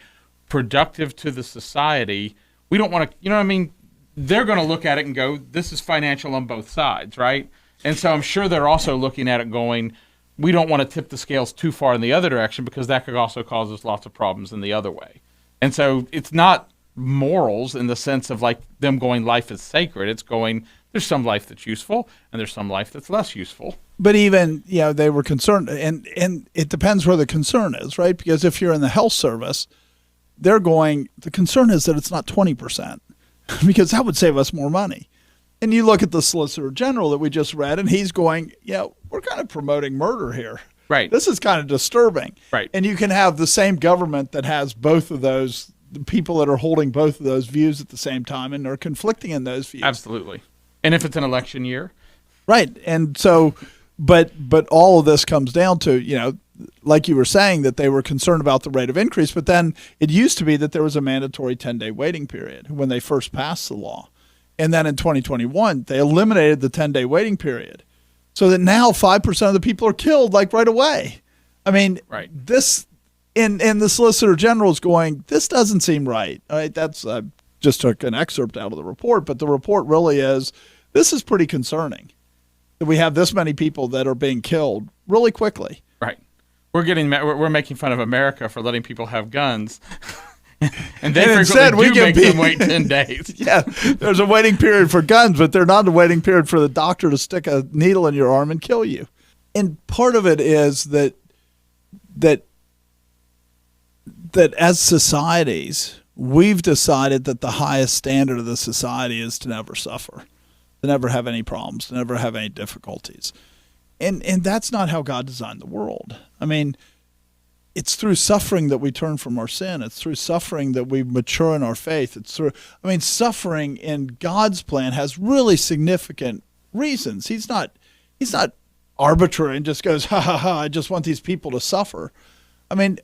productive to the society. We don't want to, they're going to look at it and go, this is financial on both sides, right? And so I'm sure they're also looking at it going, we don't want to tip the scales too far in the other direction because that could also cause us lots of problems in the other way. And so it's not morals in the sense of like them going, life is sacred. It's going, there's some life that's useful and there's some life that's less useful. But even, they were concerned, and it depends where the concern is, right? Because if you're in the health service, they're going, the concern is that it's not 20% because that would save us more money. And you look at the Solicitor General that we just read, and he's going, we're kind of promoting murder here. Right. This is kind of disturbing. Right. And you can have the same government that has both of those, the people that are holding both of those views at the same time, and they're conflicting in those views. Absolutely. And if it's an election year. Right. And so, but all of this comes down to, like you were saying, that they were concerned about the rate of increase, but then it used to be that there was a mandatory 10-day waiting period when they first passed the law. And then in 2021, they eliminated the 10-day waiting period so that now 5% of the people are killed like right away. I mean, Right. this, and the Solicitor General is going, this doesn't seem right. All right, that's, just took an excerpt out of the report, but the report really is, this is pretty concerning that we have this many people that are being killed really quickly. Right. We're making fun of America for letting people have guns. And they instead, frequently we do give make them wait 10 days. Yeah, there's a waiting period for guns, but there's not a waiting period for the doctor to stick a needle in your arm and kill you. And part of it is that as societies, we've decided that the highest standard of the society is to never suffer, to never have any problems, to never have any difficulties. And that's not how God designed the world. I mean, it's through suffering that we turn from our sin. It's through suffering that we mature in our faith. Suffering in God's plan has really significant reasons. He's not arbitrary and just goes, ha ha ha, I just want these people to suffer. I mean,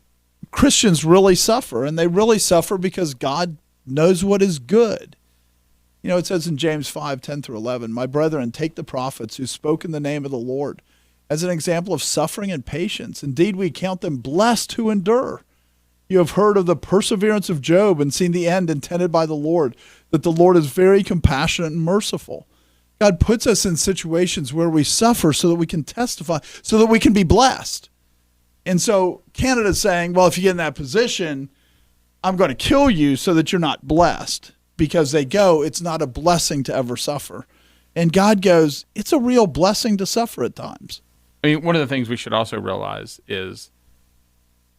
Christians really suffer, and they really suffer because God knows what is good. You know, it says in James 5:10-11, my brethren, take the prophets who spoke in the name of the Lord as an example of suffering and patience. Indeed, we count them blessed who endure. You have heard of the perseverance of Job and seen the end intended by the Lord, that the Lord is very compassionate and merciful. God puts us in situations where we suffer so that we can testify, so that we can be blessed. And so Canada's saying, well, if you get in that position, I'm going to kill you so that you're not blessed, because they go, it's not a blessing to ever suffer. And God goes, it's a real blessing to suffer at times. I mean, one of the things we should also realize is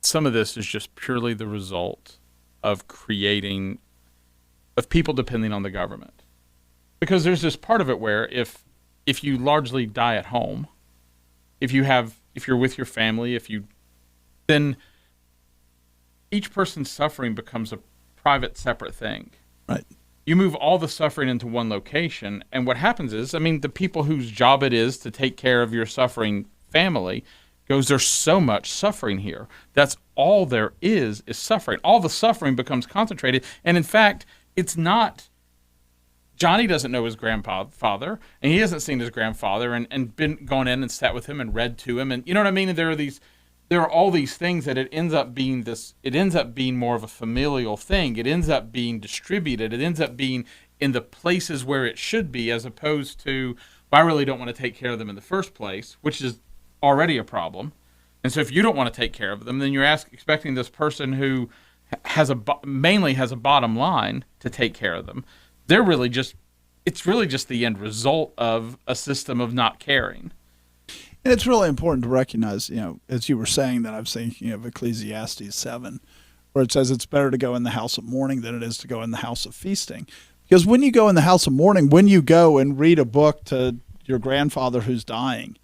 some of this is just purely the result of people depending on the government. Because there's this part of it where if you largely die at home, if you're with your family, then each person's suffering becomes a private, separate thing. Right. You move all the suffering into one location, and what happens is, I mean, the people whose job it is to take care of your suffering family goes, there's so much suffering here. That's all there is suffering. All the suffering becomes concentrated, and in fact, it's not, Johnny doesn't know his grandfather, and he hasn't seen his grandfather and gone in and sat with him and read to him, and you know what I mean? And there are all these things that it ends up being more of a familial thing. It ends up being distributed. It ends up being in the places where it should be, as opposed to, well, I really don't want to take care of them in the first place, which is already a problem. And so if you don't want to take care of them, then you're expecting this person who mainly has a bottom line to take care of them. It's really just the end result of a system of not caring. And it's really important to recognize, you know, as you were saying, that I was thinking of Ecclesiastes 7, where it says it's better to go in the house of mourning than it is to go in the house of feasting. Because when you go in the house of mourning, when you go and read a book to your grandfather who's dying,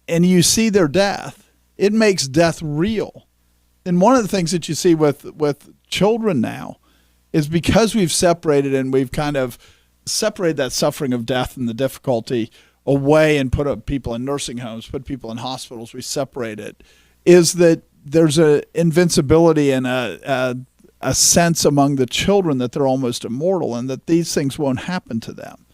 and you see their death, it makes death real. And one of the things that you see with children now is because we've separated, and we've kind of separated that suffering of death and the difficulty away and put people in nursing homes, put people in hospitals, we separate it, is that there's a invincibility and a sense among the children that they're almost immortal and that these things won't happen to them.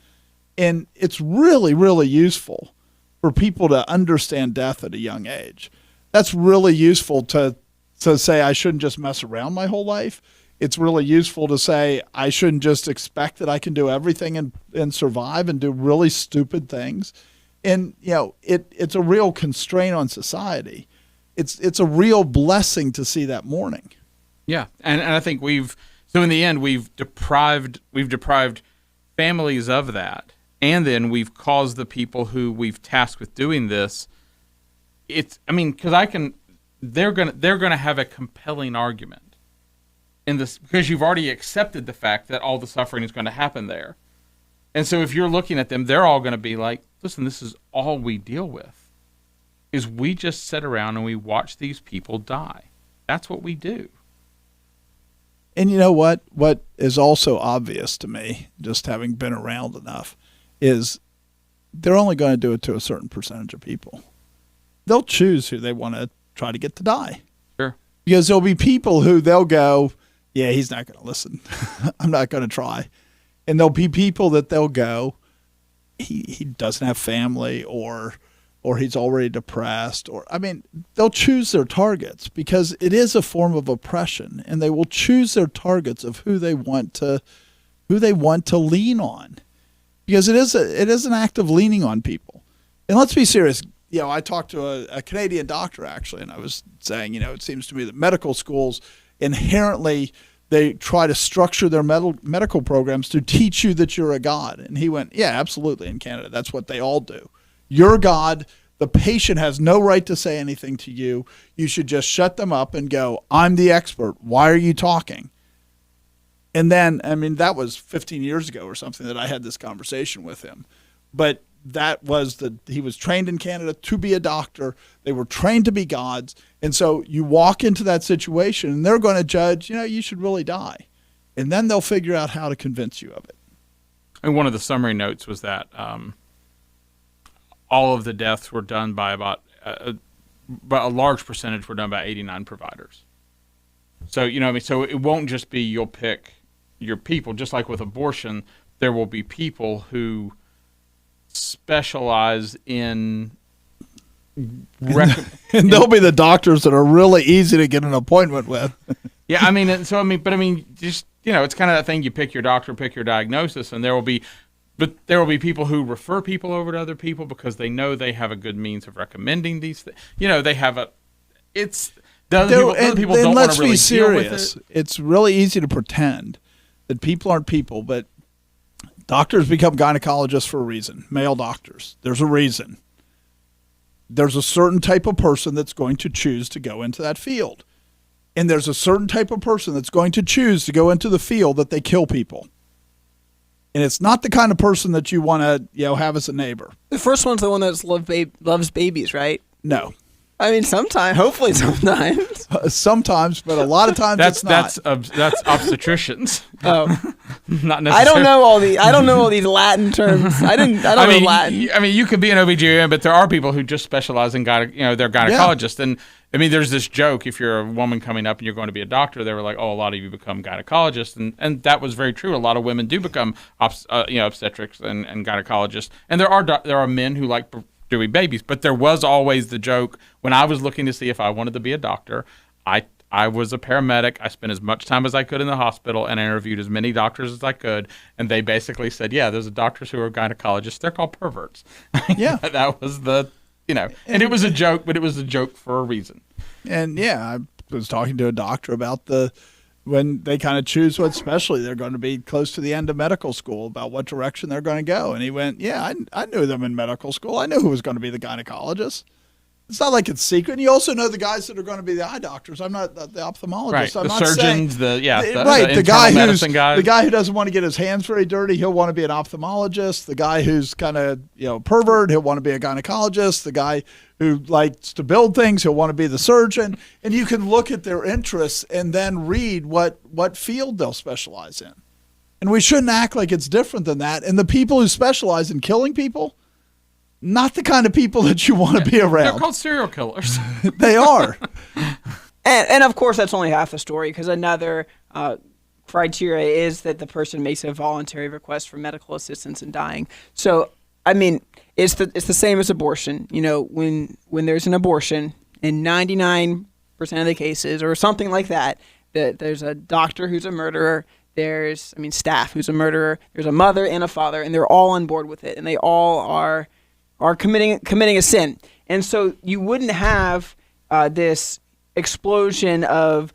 And it's really, really useful for people to understand death at a young age. That's really useful to say I shouldn't just mess around my whole life. It's really useful to say I shouldn't just expect that I can do everything and survive and do really stupid things. And, you know, it's a real constraint on society. It's a real blessing to see that mourning. Yeah, and I think so in the end we've deprived families of that, and then we've caused the people who we've tasked with doing this. They're gonna have a compelling argument in this, because you've already accepted the fact that all the suffering is going to happen there. And so if you're looking at them, they're all going to be like, listen, this is all we deal with, is we just sit around and we watch these people die. That's what we do. And you know what? What is also obvious to me, just having been around enough, is they're only going to do it to a certain percentage of people. They'll choose who they want to try to get to die. Sure. Because there'll be people who they'll go, yeah, he's not going to listen. I'm not going to try. And there'll be people that they'll go, he doesn't have family, or he's already depressed, or they'll choose their targets because it is a form of oppression, and they will choose their targets of who they want to lean on, because it is an act of leaning on people. And let's be serious. I talked to a Canadian doctor actually, and I was saying, it seems to me that medical schools inherently, they try to structure their medical programs to teach you that you're a god. And he went, yeah, absolutely. In Canada, that's what they all do. You're God. The patient has no right to say anything to you. You should just shut them up and go, I'm the expert. Why are you talking? And then, that was 15 years ago or something that I had this conversation with him. But he was trained in Canada to be a doctor. They were trained to be gods. And so you walk into that situation and they're going to judge, you should really die. And then they'll figure out how to convince you of it. And one of the summary notes was that all of the deaths were done by about a large percentage were done by 89 providers. So, so it won't just be you'll pick your people. Just like with abortion, there will be people who specialize in and they'll be the doctors that are really easy to get an appointment with. Yeah, just it's kind of that thing, you pick your doctor, pick your diagnosis, and there will be people who refer people over to other people because they know they have a good means of recommending these things. They have other people don't want to really deal with it. It's really easy to pretend that people aren't people, but doctors become gynecologists for a reason. Male doctors. There's a reason. There's a certain type of person that's going to choose to go into that field. And there's a certain type of person that's going to choose to go into the field that they kill people. And it's not the kind of person that you want to, have as a neighbor. The first one's the one that loves babies, right? No. Sometimes, hopefully sometimes. Sometimes, but a lot of times it's not. That's obstetricians. Oh, not necessarily. I don't know all these Latin terms. I don't know Latin. You could be an OBGYN, but there are people who just specialize in they're gynecologists. Yeah. And there's this joke, if you're a woman coming up and you're going to be a doctor, they were like, oh, a lot of you become gynecologists. And that was very true. A lot of women do become obstetrics and gynecologists. And there are men who like doing babies, but there was always the joke when I was looking to see if I wanted to be a doctor. I was a paramedic. I spent as much time as I could in the hospital, and I interviewed as many doctors as I could. And they basically said, yeah, there's doctors who are gynecologists. They're called perverts. Yeah. That was and it was a joke, but it was a joke for a reason. And I was talking to a doctor about when they kind of choose what specialty they're going to be close to the end of medical school, about what direction they're going to go. And he went, yeah, I knew them in medical school. I knew who was going to be the gynecologist. It's not like it's secret. And you also know the guys that are going to be the eye doctors. I'm not the ophthalmologist. Right. I'm the not surgeons, saying, the guy who doesn't want to get his hands very dirty, he'll want to be an ophthalmologist. The guy who's kind of pervert, he'll want to be a gynecologist. The guy who likes to build things, he'll want to be the surgeon. And you can look at their interests and then read what field they'll specialize in. And we shouldn't act like it's different than that. And the people who specialize in killing people, not the kind of people that you want to be around. They're called serial killers. They are. And of course, that's only half the story, because another criteria is that the person makes a voluntary request for medical assistance in dying. So, it's the same as abortion. When there's an abortion, in 99% of the cases, or something like that, there's a doctor who's a murderer. There's, staff who's a murderer. There's a mother and a father, and they're all on board with it, and they all are committing a sin. And so you wouldn't have this explosion of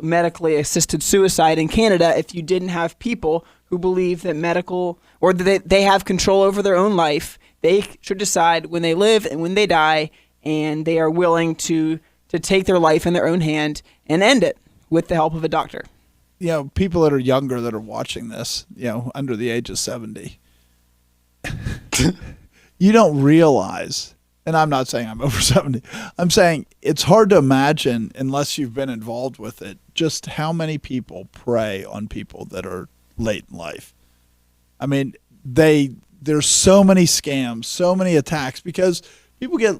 medically assisted suicide in Canada if you didn't have people who believe that they have control over their own life. They should decide when they live and when they die, and they are willing to take their life in their own hand and end it with the help of a doctor. People that are younger that are watching this, under the age of 70, you don't realize, and I'm not saying I'm over 70, I'm saying it's hard to imagine, unless you've been involved with it, just how many people prey on people that are late in life. There's so many scams, so many attacks, because people get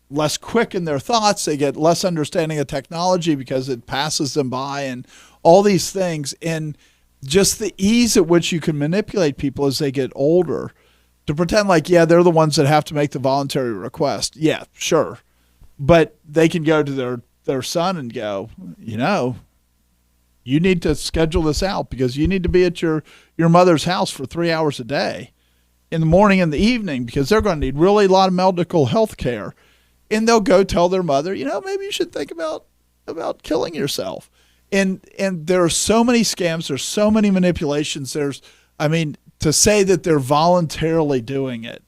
less quick in their thoughts. They get less understanding of technology because it passes them by, and all these things. And just the ease at which you can manipulate people as they get older to pretend like, yeah, they're the ones that have to make the voluntary request. Yeah, sure. But they can go to their son and go, you need to schedule this out because you need to be at your mother's house for 3 hours a day in the morning and the evening because they're going to need really a lot of medical health care. And they'll go tell their mother, maybe you should think about killing yourself. And there are so many scams. There's so many manipulations. To say that they're voluntarily doing it,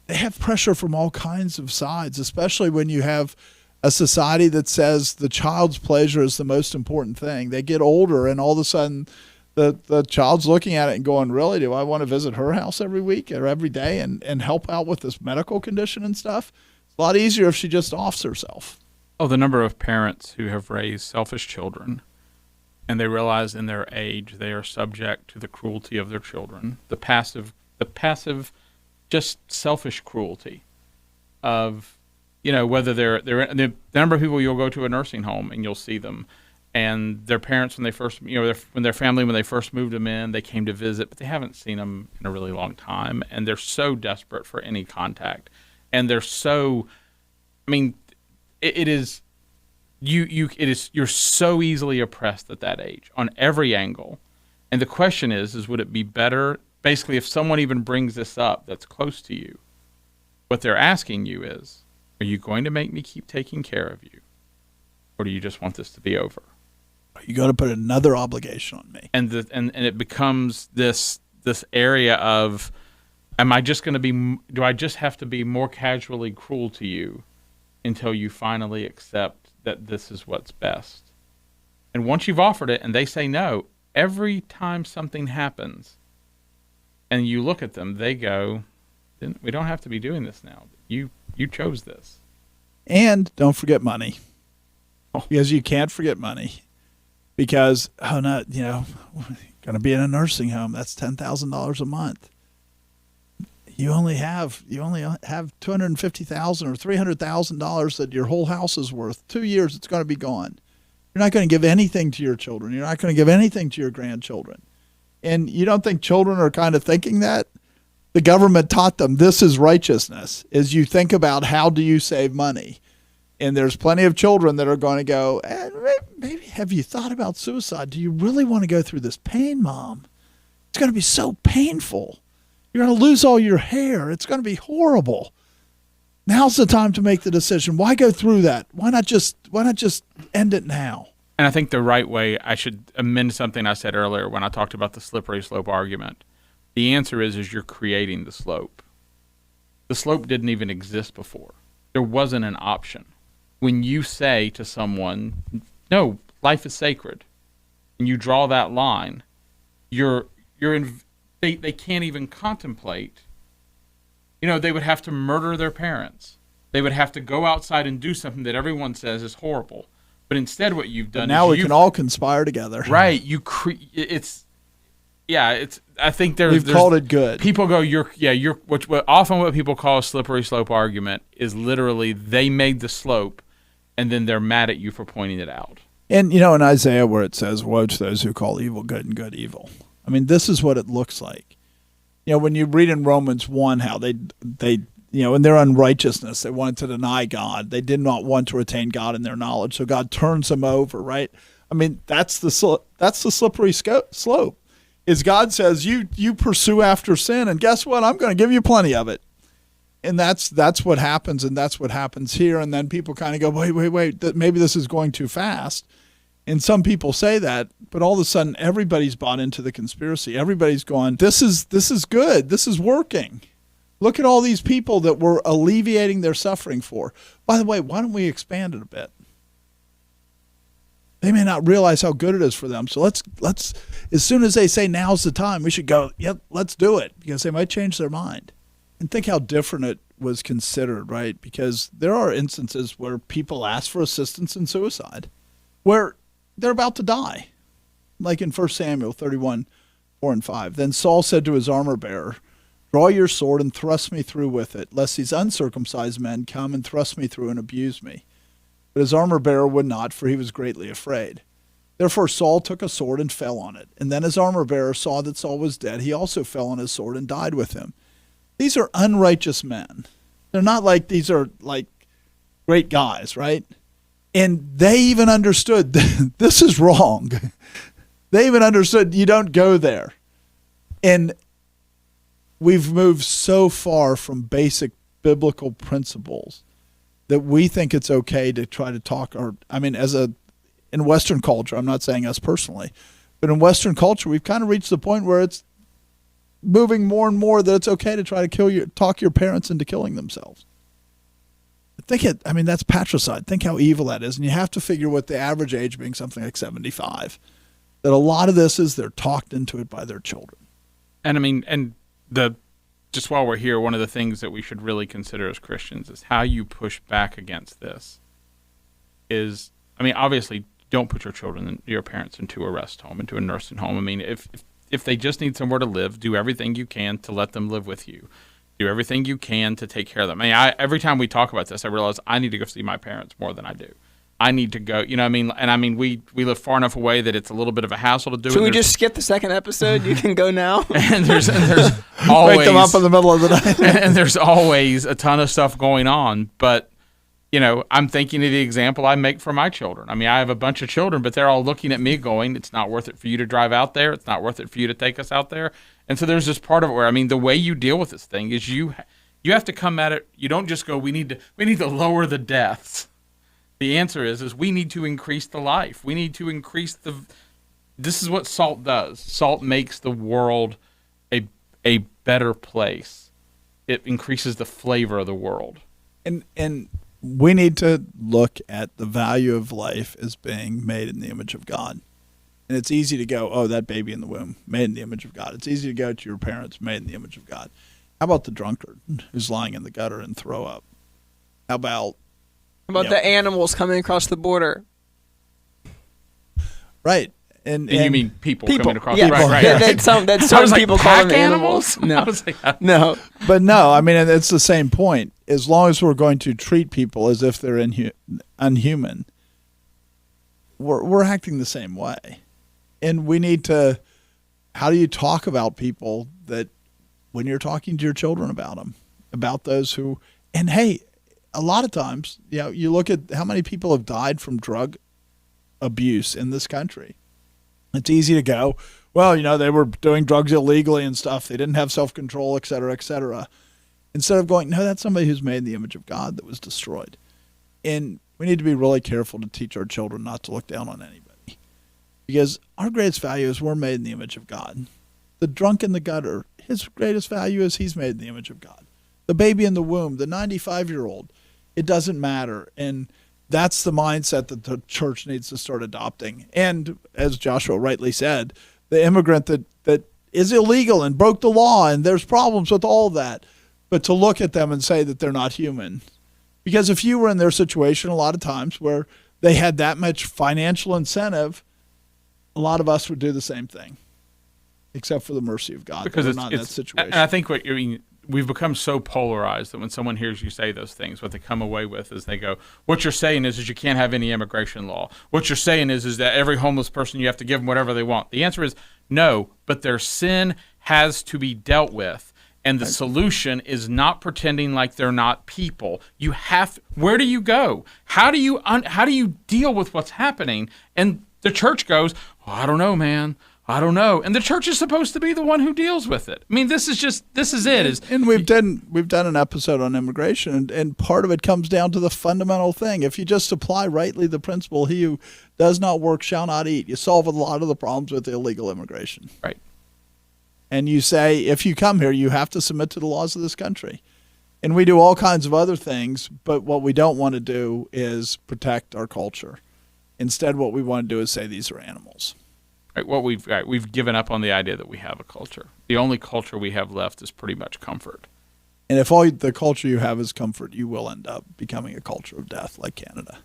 they have pressure from all kinds of sides, especially when you have a society that says the child's pleasure is the most important thing. They get older, and all of a sudden the child's looking at it and going, really, do I want to visit her house every week or every day and help out with this medical condition and stuff? It's a lot easier if she just offs herself. Oh, the number of parents who have raised selfish children, and they realize in their age they are subject to the cruelty of their children, the passive, just selfish cruelty of, whether they're the number of people you'll go to a nursing home and you'll see them, and their parents when they first, when their family when they first moved them in, they came to visit, but they haven't seen them in a really long time, and they're so desperate for any contact, and they're so, it is. You're so easily oppressed at that age on every angle. And the question is would it be better, basically, if someone even brings this up that's close to you, what they're asking you is, are you going to make me keep taking care of you? Or do you just want this to be over? You got to put another obligation on me. And it becomes this area of, do I just have to be more casually cruel to you until you finally accept that this is what's best? And once you've offered it and they say no, every time something happens and you look at them, they go, we don't have to be doing this now. You chose this. And don't forget money. Because you can't forget money. Because, going to be in a nursing home, that's $10,000 a month. You only have $250,000 or $300,000 that your whole house is worth. 2 years, it's going to be gone. You're not going to give anything to your children. You're not going to give anything to your grandchildren. And you don't think children are kind of thinking that? The government taught them this is righteousness, is you think about how do you save money. And there's plenty of children that are going to go, maybe have you thought about suicide? Do you really want to go through this pain, Mom? It's going to be so painful. You're going to lose all your hair. It's going to be horrible. Now's the time to make the decision. Why go through that? Why not just end it now? And I think the right way, I should amend something I said earlier when I talked about the slippery slope argument. The answer is you're creating the slope. The slope didn't even exist before. There wasn't an option. When you say to someone, no, life is sacred, and you draw that line, they can't even contemplate. They would have to murder their parents. They would have to go outside and do something that everyone says is horrible. But instead, what you've done now we can all conspire together. Right? I think there's called it good. People go, often what people call a slippery slope argument is literally they made the slope, and then they're mad at you for pointing it out. And in Isaiah where it says, "Woe to those who call evil good and good evil." This is what it looks like. When you read in Romans 1 how they in their unrighteousness, they wanted to deny God. They did not want to retain God in their knowledge, so God turns them over, right? That's the slippery slope. Is God says, you pursue after sin, and guess what? I'm going to give you plenty of it. And that's what happens, and that's what happens here. And then people kind of go, wait, maybe this is going too fast. And some people say that, but all of a sudden everybody's bought into the conspiracy. Everybody's going, this is good. This is working. Look at all these people that we're alleviating their suffering for. By the way, why don't we expand it a bit? They may not realize how good it is for them. So let's as soon as they say now's the time, we should go, yep, let's do it, because they might change their mind. And think how different it was considered, right? Because there are instances where people ask for assistance in suicide, where they're about to die. Like in 1 Samuel 31, 4 and 5. Then Saul said to his armor bearer, Draw your sword and thrust me through with it, lest these uncircumcised men come and thrust me through and abuse me. But his armor-bearer would not, for he was greatly afraid. Therefore Saul took a sword and fell on it. And then his armor-bearer saw that Saul was dead. He also fell on his sword and died with him. These are unrighteous men. They're not like these are like great guys, right? And they even understood this is wrong. They even understood you don't go there. And we've moved so far from basic biblical principles that we think it's okay to try to talk in Western culture, I'm not saying us personally, but in Western culture, we've kind of reached the point where it's moving more and more that it's okay to try to talk your parents into killing themselves. That's patricide. Think how evil that is. And you have to figure with the average age being something like 75, that a lot of this is they're talked into it by their children. And just while we're here, one of the things that we should really consider as Christians is how you push back against this is, obviously don't put your parents into a rest home, into a nursing home. If they just need somewhere to live, do everything you can to let them live with you. Do everything you can to take care of them. Every time we talk about this, I realize I need to go see my parents more than I do. I need to go, we live far enough away that it's a little bit of a hassle to do. Should we just skip the second episode? You can go now. and there's always wake them up in the middle of the night. and there's always a ton of stuff going on. But I'm thinking of the example I make for my children. I have a bunch of children, but they're all looking at me going, "It's not worth it for you to drive out there. It's not worth it for you to take us out there." And so there's this part of it where the way you deal with this thing is you have to come at it. You don't just go, "We need to lower the deaths." The answer is we need to increase the life. We need to increase this is what salt does. Salt makes the world a better place. It increases the flavor of the world. And we need to look at the value of life as being made in the image of God. And it's easy to go, oh, that baby in the womb, made in the image of God. It's easy to go to your parents, made in the image of God. How about the drunkard who's lying in the gutter and throw up? How about the animals coming across the border? Right. And you mean people coming across? Yeah. Right. That's some people call them animals. No. No. But no, it's the same point. As long as we're going to treat people as if they're unhuman, we're acting the same way. And we need to, how do you talk about people that when you're talking to your children about them, about those who, and hey, a lot of times, you look at how many people have died from drug abuse in this country. It's easy to go, well, they were doing drugs illegally and stuff. They didn't have self-control, et cetera, et cetera. Instead of going, no, that's somebody who's made in the image of God that was destroyed. And we need to be really careful to teach our children not to look down on anybody. Because our greatest value is we're made in the image of God. The drunk in the gutter, his greatest value is he's made in the image of God. The baby in the womb, the 95-year-old, it doesn't matter. And that's the mindset that the church needs to start adopting. And as Joshua rightly said, the immigrant that is illegal and broke the law, and there's problems with all of that, but to look at them and say that they're not human. Because if you were in their situation a lot of times where they had that much financial incentive, a lot of us would do the same thing, except for the mercy of God. Because we're not in that situation. And I think we've become so polarized that when someone hears you say those things, what they come away with is they go, what you're saying is you can't have any immigration law. What you're saying is that every homeless person, you have to give them whatever they want. The answer is no, but their sin has to be dealt with. And the solution is not pretending like they're not people. Where do you go? How do you deal with what's happening? And the church goes, I don't know, man. I don't know. And the church is supposed to be the one who deals with it. This is it. And we've done an episode on immigration, and part of it comes down to the fundamental thing. If you just apply rightly the principle, he who does not work shall not eat, you solve a lot of the problems with illegal immigration. Right. And you say, if you come here, you have to submit to the laws of this country. And we do all kinds of other things, but what we don't want to do is protect our culture. Instead, what we want to do is say these are animals. Right, we've given up on the idea that we have a culture. The only culture we have left is pretty much comfort. And if all the culture you have is comfort, you will end up becoming a culture of death like Canada.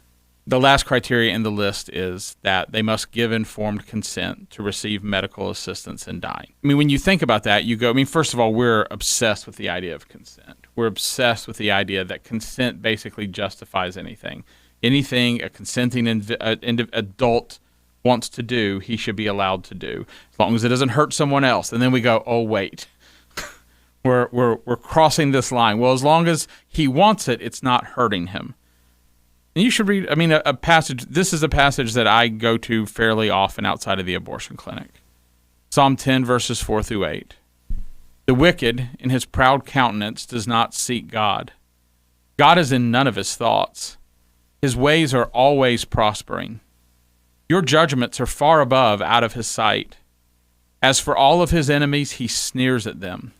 the last criteria in the list is that they must give informed consent to receive medical assistance in dying. I mean, when you think about that, you go, I mean, first of all, we're obsessed with the idea of consent. We're obsessed with the idea that consent basically justifies anything. Anything a consenting adult wants to do, he should be allowed to do, as long as it doesn't hurt someone else. And then we go, oh, wait. We're crossing this line. Well, as long as he wants it, it's not hurting him. And you should read, I mean, a passage. This is a passage that I go to fairly often outside of the abortion clinic. Psalm 10, verses 4 through 8. The wicked, in his proud countenance, does not seek God. God is in none of his thoughts. His ways are always prospering. Your judgments are far above out of his sight. As for all of his enemies, he sneers at them.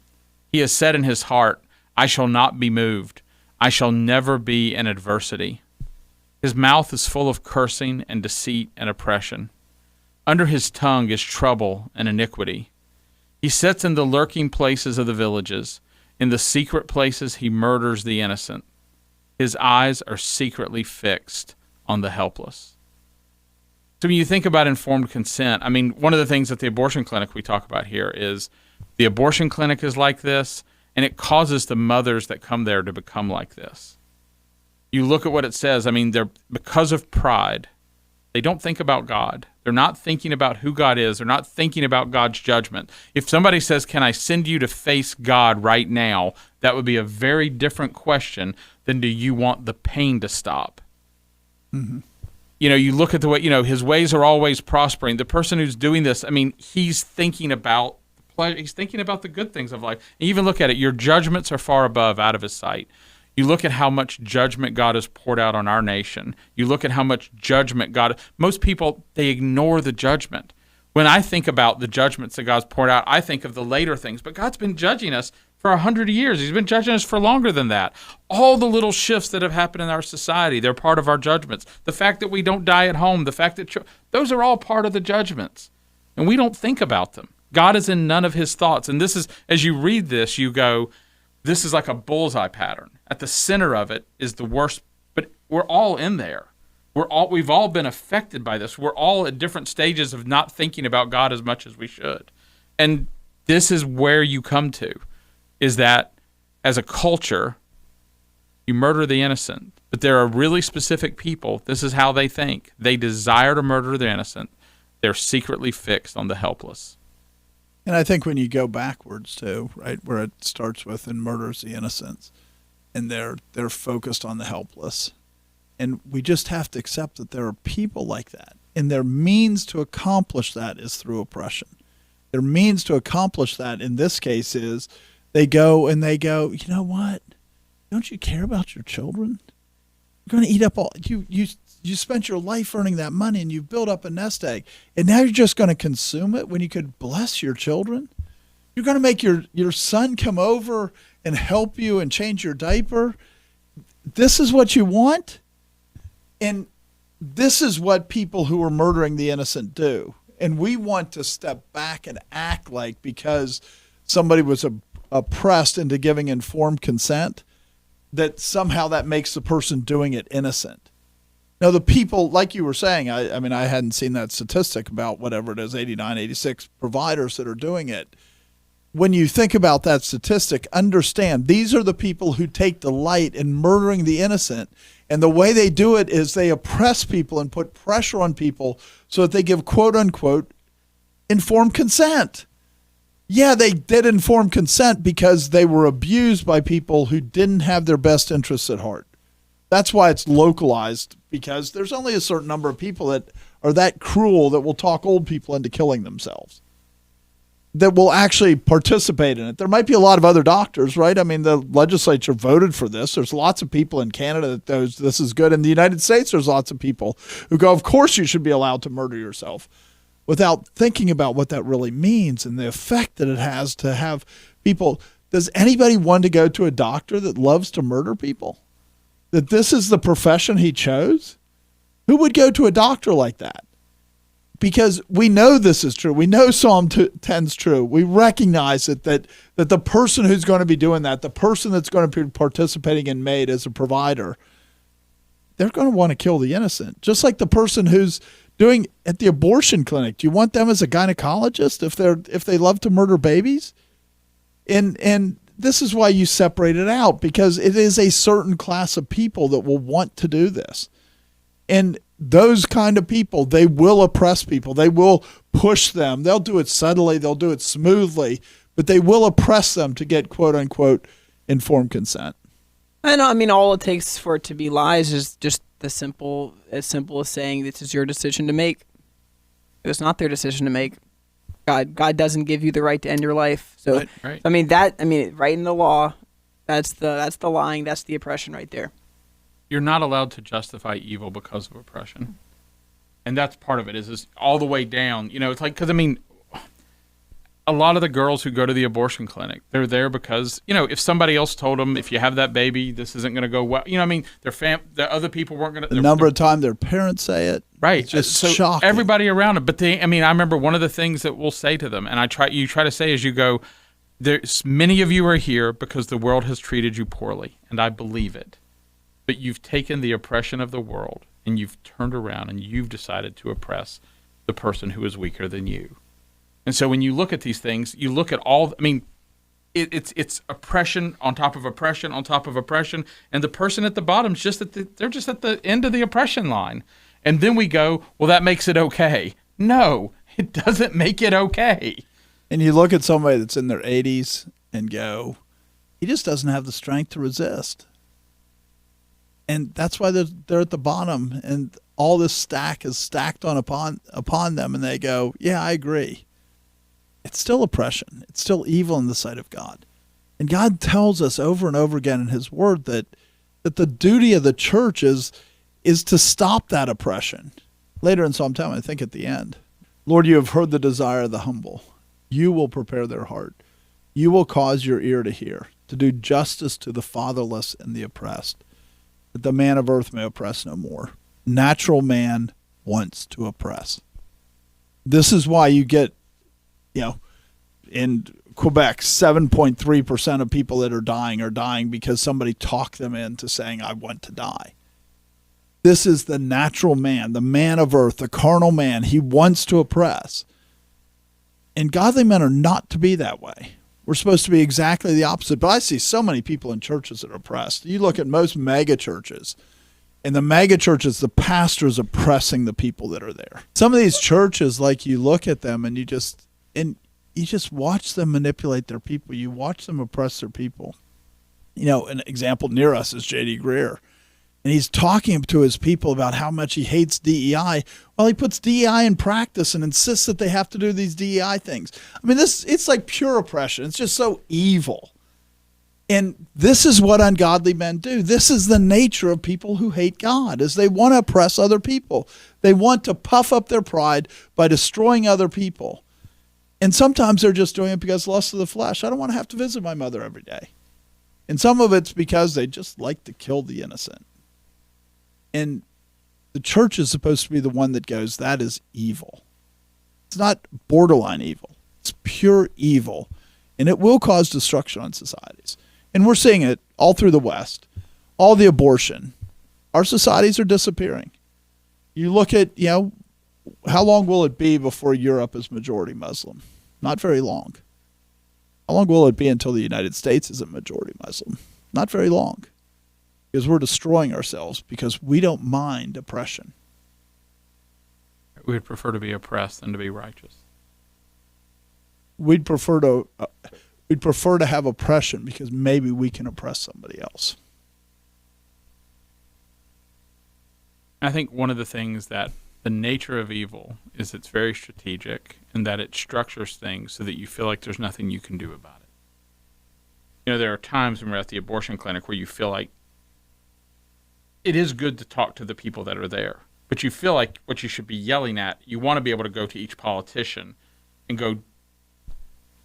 He has said in his heart, I shall not be moved. I shall never be in adversity. His mouth is full of cursing and deceit and oppression. Under his tongue is trouble and iniquity. He sits in the lurking places of the villages. In the secret places he murders the innocent. His eyes are secretly fixed on the helpless. So when you think about informed consent, I mean, one of the things at the abortion clinic we talk about here is the abortion clinic is like this, and it causes the mothers that come there to become like this. You look at what it says. I mean, they're because of pride, they don't think about God. They're not thinking about who God is. They're not thinking about God's judgment. If somebody says, can I send you to face God right now? That would be a very different question than do you want the pain to stop? Mm-hmm. You know, you look at the way, you know, his ways are always prospering. The person who's doing this, I mean, he's thinking about the good things of life. And even look at it. Your judgments are far above out of his sight. You look at how much judgment God has poured out on our nation. You look at how much judgment most people, they ignore the judgment. When I think about the judgments that God's poured out, I think of the later things. But God's been judging us for 100 years. He's been judging us for longer than that. All the little shifts that have happened in our society, they're part of our judgments. The fact that we don't die at home, the fact that those are all part of the judgments. And we don't think about them. God is in none of his thoughts. And this is, as you read this, you go, this is like a bullseye pattern. At the center of it is the worst, but we're all in there. We've all been affected by this. We're all at different stages of not thinking about God as much as we should. And this is where you come to, is that as a culture, you murder the innocent. But there are really specific people. This is how they think. They desire to murder the innocent. They're secretly fixed on the helpless. And I think when you go backwards too, right, where it starts with and murders the innocents, and they're focused on the helpless. And we just have to accept that there are people like that. And their means to accomplish that is through oppression. Their means to accomplish that in this case is they go, you know what? Don't you care about your children? You're going to eat up all you spent your life earning that money and you built up a nest egg. And now you're just going to consume it when you could bless your children? You're going to make your son come over and help you and change your diaper? This is what you want? And this is what people who are murdering the innocent do. And we want to step back and act like because somebody was oppressed into giving informed consent, that somehow that makes the person doing it innocent. Now, the people, like you were saying, I mean, I hadn't seen that statistic about whatever it is, 89, 86 providers that are doing it. When you think about that statistic, understand these are the people who take delight in murdering the innocent. And the way they do it is they oppress people and put pressure on people so that they give, quote unquote, informed consent. Yeah, they did informed consent because they were abused by people who didn't have their best interests at heart. That's why it's localized, because there's only a certain number of people that are that cruel that will talk old people into killing themselves, that will actually participate in it. There might be a lot of other doctors, right? I mean, the legislature voted for this. There's lots of people in Canada that this is good. In the United States, there's lots of people who go, of course you should be allowed to murder yourself, without thinking about what that really means and the effect that it has to have people. Does anybody want to go to a doctor that loves to murder people? That this is the profession he chose? Who would go to a doctor like that? Because we know this is true. We know Psalm 10 is true. We recognize that the person who's going to be doing that, the person that's going to be participating in MaiD as a provider, they're going to want to kill the innocent. Just like the person who's doing at the abortion clinic. Do you want them as a gynecologist if they love to murder babies? And this is why you separate it out, because it is a certain class of people that will want to do this. And those kind of people, they will oppress people. They will push them. They'll do it subtly. They'll do it smoothly, but they will oppress them to get quote unquote informed consent. I know. I mean, all it takes for it to be lies is just as simple as saying this is your decision to make. It's not their decision to make. God doesn't give you the right to end your life. So, Right. I mean, right in the law, that's the lying, that's the oppression right there. You're not allowed to justify evil because of oppression. And that's part of it, is all the way down. You know, it's like, because, I mean, a lot of the girls who go to the abortion clinic, they're there because, you know, if somebody else told them, if you have that baby, this isn't going to go well. You know what I mean? The other people weren't going to. The number of times their parents say it. Right. It's just so shocking. Everybody around them. But I remember one of the things that we'll say to them, and you try to say as you go, there's many of you are here because the world has treated you poorly, and I believe it. But you've taken the oppression of the world and you've turned around and you've decided to oppress the person who is weaker than you. And so when you look at these things, you look at all, I mean, it's oppression on top of oppression on top of oppression, and the person at the bottom is they're just at the end of the oppression line. And then we go, well, that makes it okay. No, it doesn't make it okay. And you look at somebody that's in their 80s and go, he just doesn't have the strength to resist. And that's why they're at the bottom, and all this stack is stacked upon them, and they go, yeah, I agree. It's still oppression. It's still evil in the sight of God. And God tells us over and over again in his word that the duty of the church is to stop that oppression. Later in Psalm 10, I think at the end, Lord, you have heard the desire of the humble. You will prepare their heart. You will cause your ear to hear, to do justice to the fatherless and the oppressed, that the man of earth may oppress no more. Natural man wants to oppress. This is why you get, in Quebec, 7.3% of people that are dying because somebody talked them into saying, I want to die. This is the natural man, the man of earth, the carnal man. He wants to oppress. And godly men are not to be that way. We're supposed to be exactly the opposite. But I see so many people in churches that are oppressed. You look at most mega churches. In the mega churches, the pastor's oppressing the people that are there. Some of these churches, like, you look at them and you just watch them manipulate their people. You watch them oppress their people. An example near us is J.D. Greear. And he's talking to his people about how much he hates DEI. Well, he puts DEI in practice and insists that they have to do these DEI things. I mean, it's like pure oppression. It's just so evil. And this is what ungodly men do. This is the nature of people who hate God, is they want to oppress other people. They want to puff up their pride by destroying other people. And sometimes they're just doing it because lust of the flesh. I don't want to have to visit my mother every day. And some of it's because they just like to kill the innocent. And the church is supposed to be the one that goes, that is evil. It's not borderline evil. It's pure evil. And it will cause destruction on societies. And we're seeing it all through the West. All the abortion. Our societies are disappearing. You look at, how long will it be before Europe is majority Muslim? Not very long. How long will it be until the United States is a majority Muslim? Not very long. Because we're destroying ourselves because we don't mind oppression. We would prefer to be oppressed than to be righteous. We'd prefer to have oppression because maybe we can oppress somebody else. I think one of the things that the nature of evil is it's very strategic in that it structures things so that you feel like there's nothing you can do about it. There are times when we're at the abortion clinic where you feel like it is good to talk to the people that are there, but you feel like what you should be yelling at, you want to be able to go to each politician and go,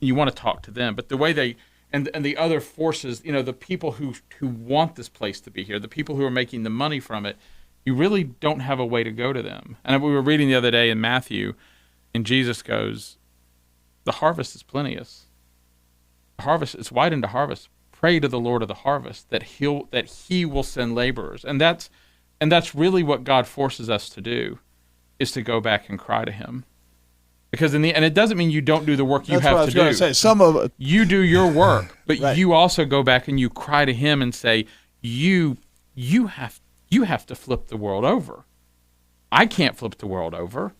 you want to talk to them. But the way they, and the other forces, the people who want this place to be here, the people who are making the money from it, you really don't have a way to go to them. And we were reading the other day in Matthew, and Jesus goes, the harvest is plenteous. The harvest is wide into harvest. Pray to the Lord of the harvest that he will send laborers. And that's And that's really what God forces us to do, is to go back and cry to him. Because and it doesn't mean you don't do the work you That's what I have was to going do. to say. Some of it, You do your work, but Right. you also go back and you cry to him and say, you have to flip the world over. I can't flip the world over.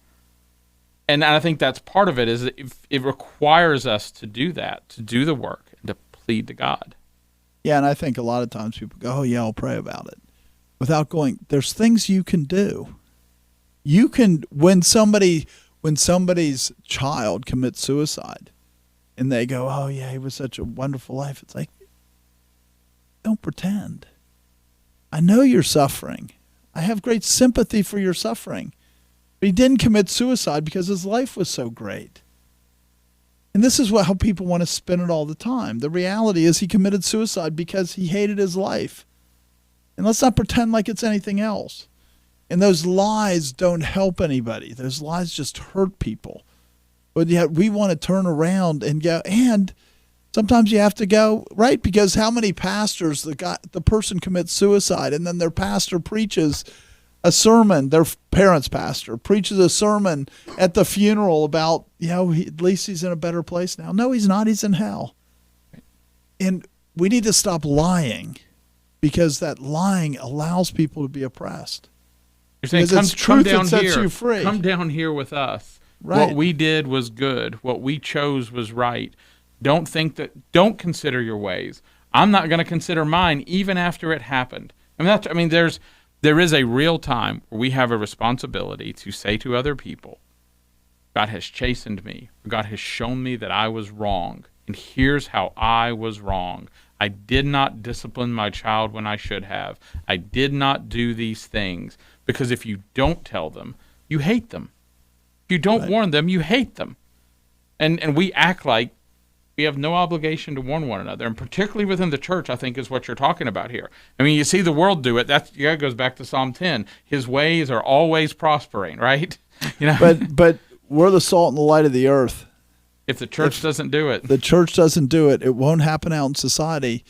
And I think that's part of it, is it requires us to do that, to do the work and to plead to God. yeah, and I think a lot of times people go, "Oh yeah, I'll pray about it," without going. There's things you can do. You can when somebody's child commits suicide, and they go, "Oh yeah, he was such a wonderful life." It's like, don't pretend. I know you're suffering. I have great sympathy for your suffering. But he didn't commit suicide because his life was so great. And this is how people want to spin it all the time. The reality is he committed suicide because he hated his life. And let's not pretend like it's anything else. And those lies don't help anybody. Those lies just hurt people. But yet we want to turn around and go, and sometimes you have to go, right? Because how many pastors, the person commits suicide and then their pastor preaches a sermon, their parents' pastor preaches a sermon at the funeral about, at least he's in a better place now. No, he's not. He's in hell. And we need to stop lying, because that lying allows people to be oppressed. You're saying, Because it's truth that sets you free. Come down here with us. Right. What we did was good. What we chose was right. Don't consider your ways. I'm not going to consider mine even after it happened. There is a real time where we have a responsibility to say to other people, God has chastened me. God has shown me that I was wrong. And here's how I was wrong. I did not discipline my child when I should have. I did not do these things. Because if you don't tell them, you hate them. If you don't warn them, you hate them. And we act like we have no obligation to warn one another, and particularly within the church, I think, is what you're talking about here. I mean, you see the world do it. That goes back to Psalm 10. His ways are always prospering, right? But we're the salt and the light of the earth. If the church doesn't do it, the church doesn't do it, it won't happen out in society.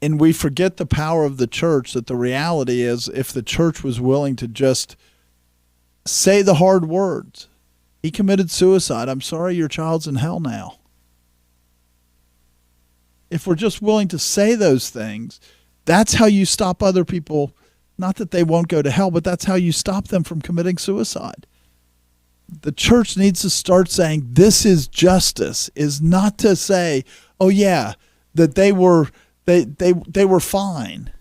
And we forget the power of the church, that the reality is, if the church was willing to just say the hard words, he committed suicide, I'm sorry, your child's in hell now. If we're just willing to say those things, that's how you stop other people, not that they won't go to hell, but that's how you stop them from committing suicide. The church needs to start saying, this is justice, is not to say, oh yeah, that they were fine.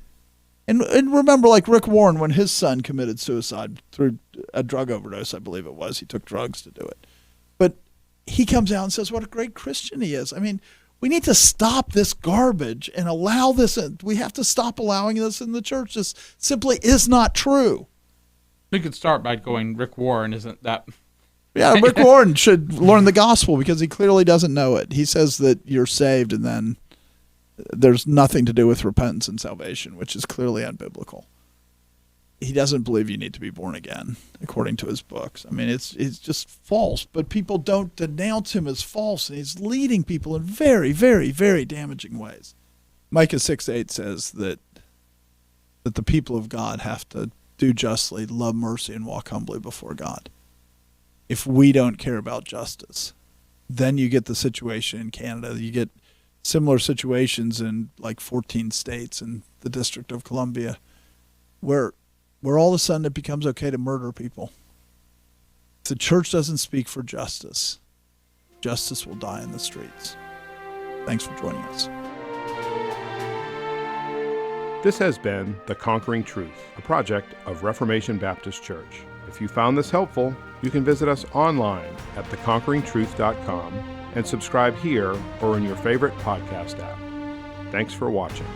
And remember, like Rick Warren, when his son committed suicide through a drug overdose, I believe it was, he took drugs to do it. But he comes out and says what a great Christian he is. I mean, we need to stop this garbage and allow this. We have to stop allowing this in the church. This simply is not true. we could start by going, Rick Warren isn't that... Yeah, Rick Warren should learn the gospel, because he clearly doesn't know it. He says that you're saved and then there's nothing to do with repentance and salvation, which is clearly unbiblical. He doesn't believe you need to be born again, according to his books. I mean, it's just false, but people don't denounce him as false, and he's leading people in very, very, very damaging ways. Micah 6:8 says that the people of God have to do justly, love mercy, and walk humbly before God. If we don't care about justice, then you get the situation in Canada. You get similar situations in like 14 states in the District of Columbia, where all of a sudden it becomes okay to murder people. If the church doesn't speak for justice, justice will die in the streets. Thanks for joining us. This has been The Conquering Truth, a project of Reformation Baptist Church. If you found this helpful, you can visit us online at theconqueringtruth.com and subscribe here or in your favorite podcast app. Thanks for watching.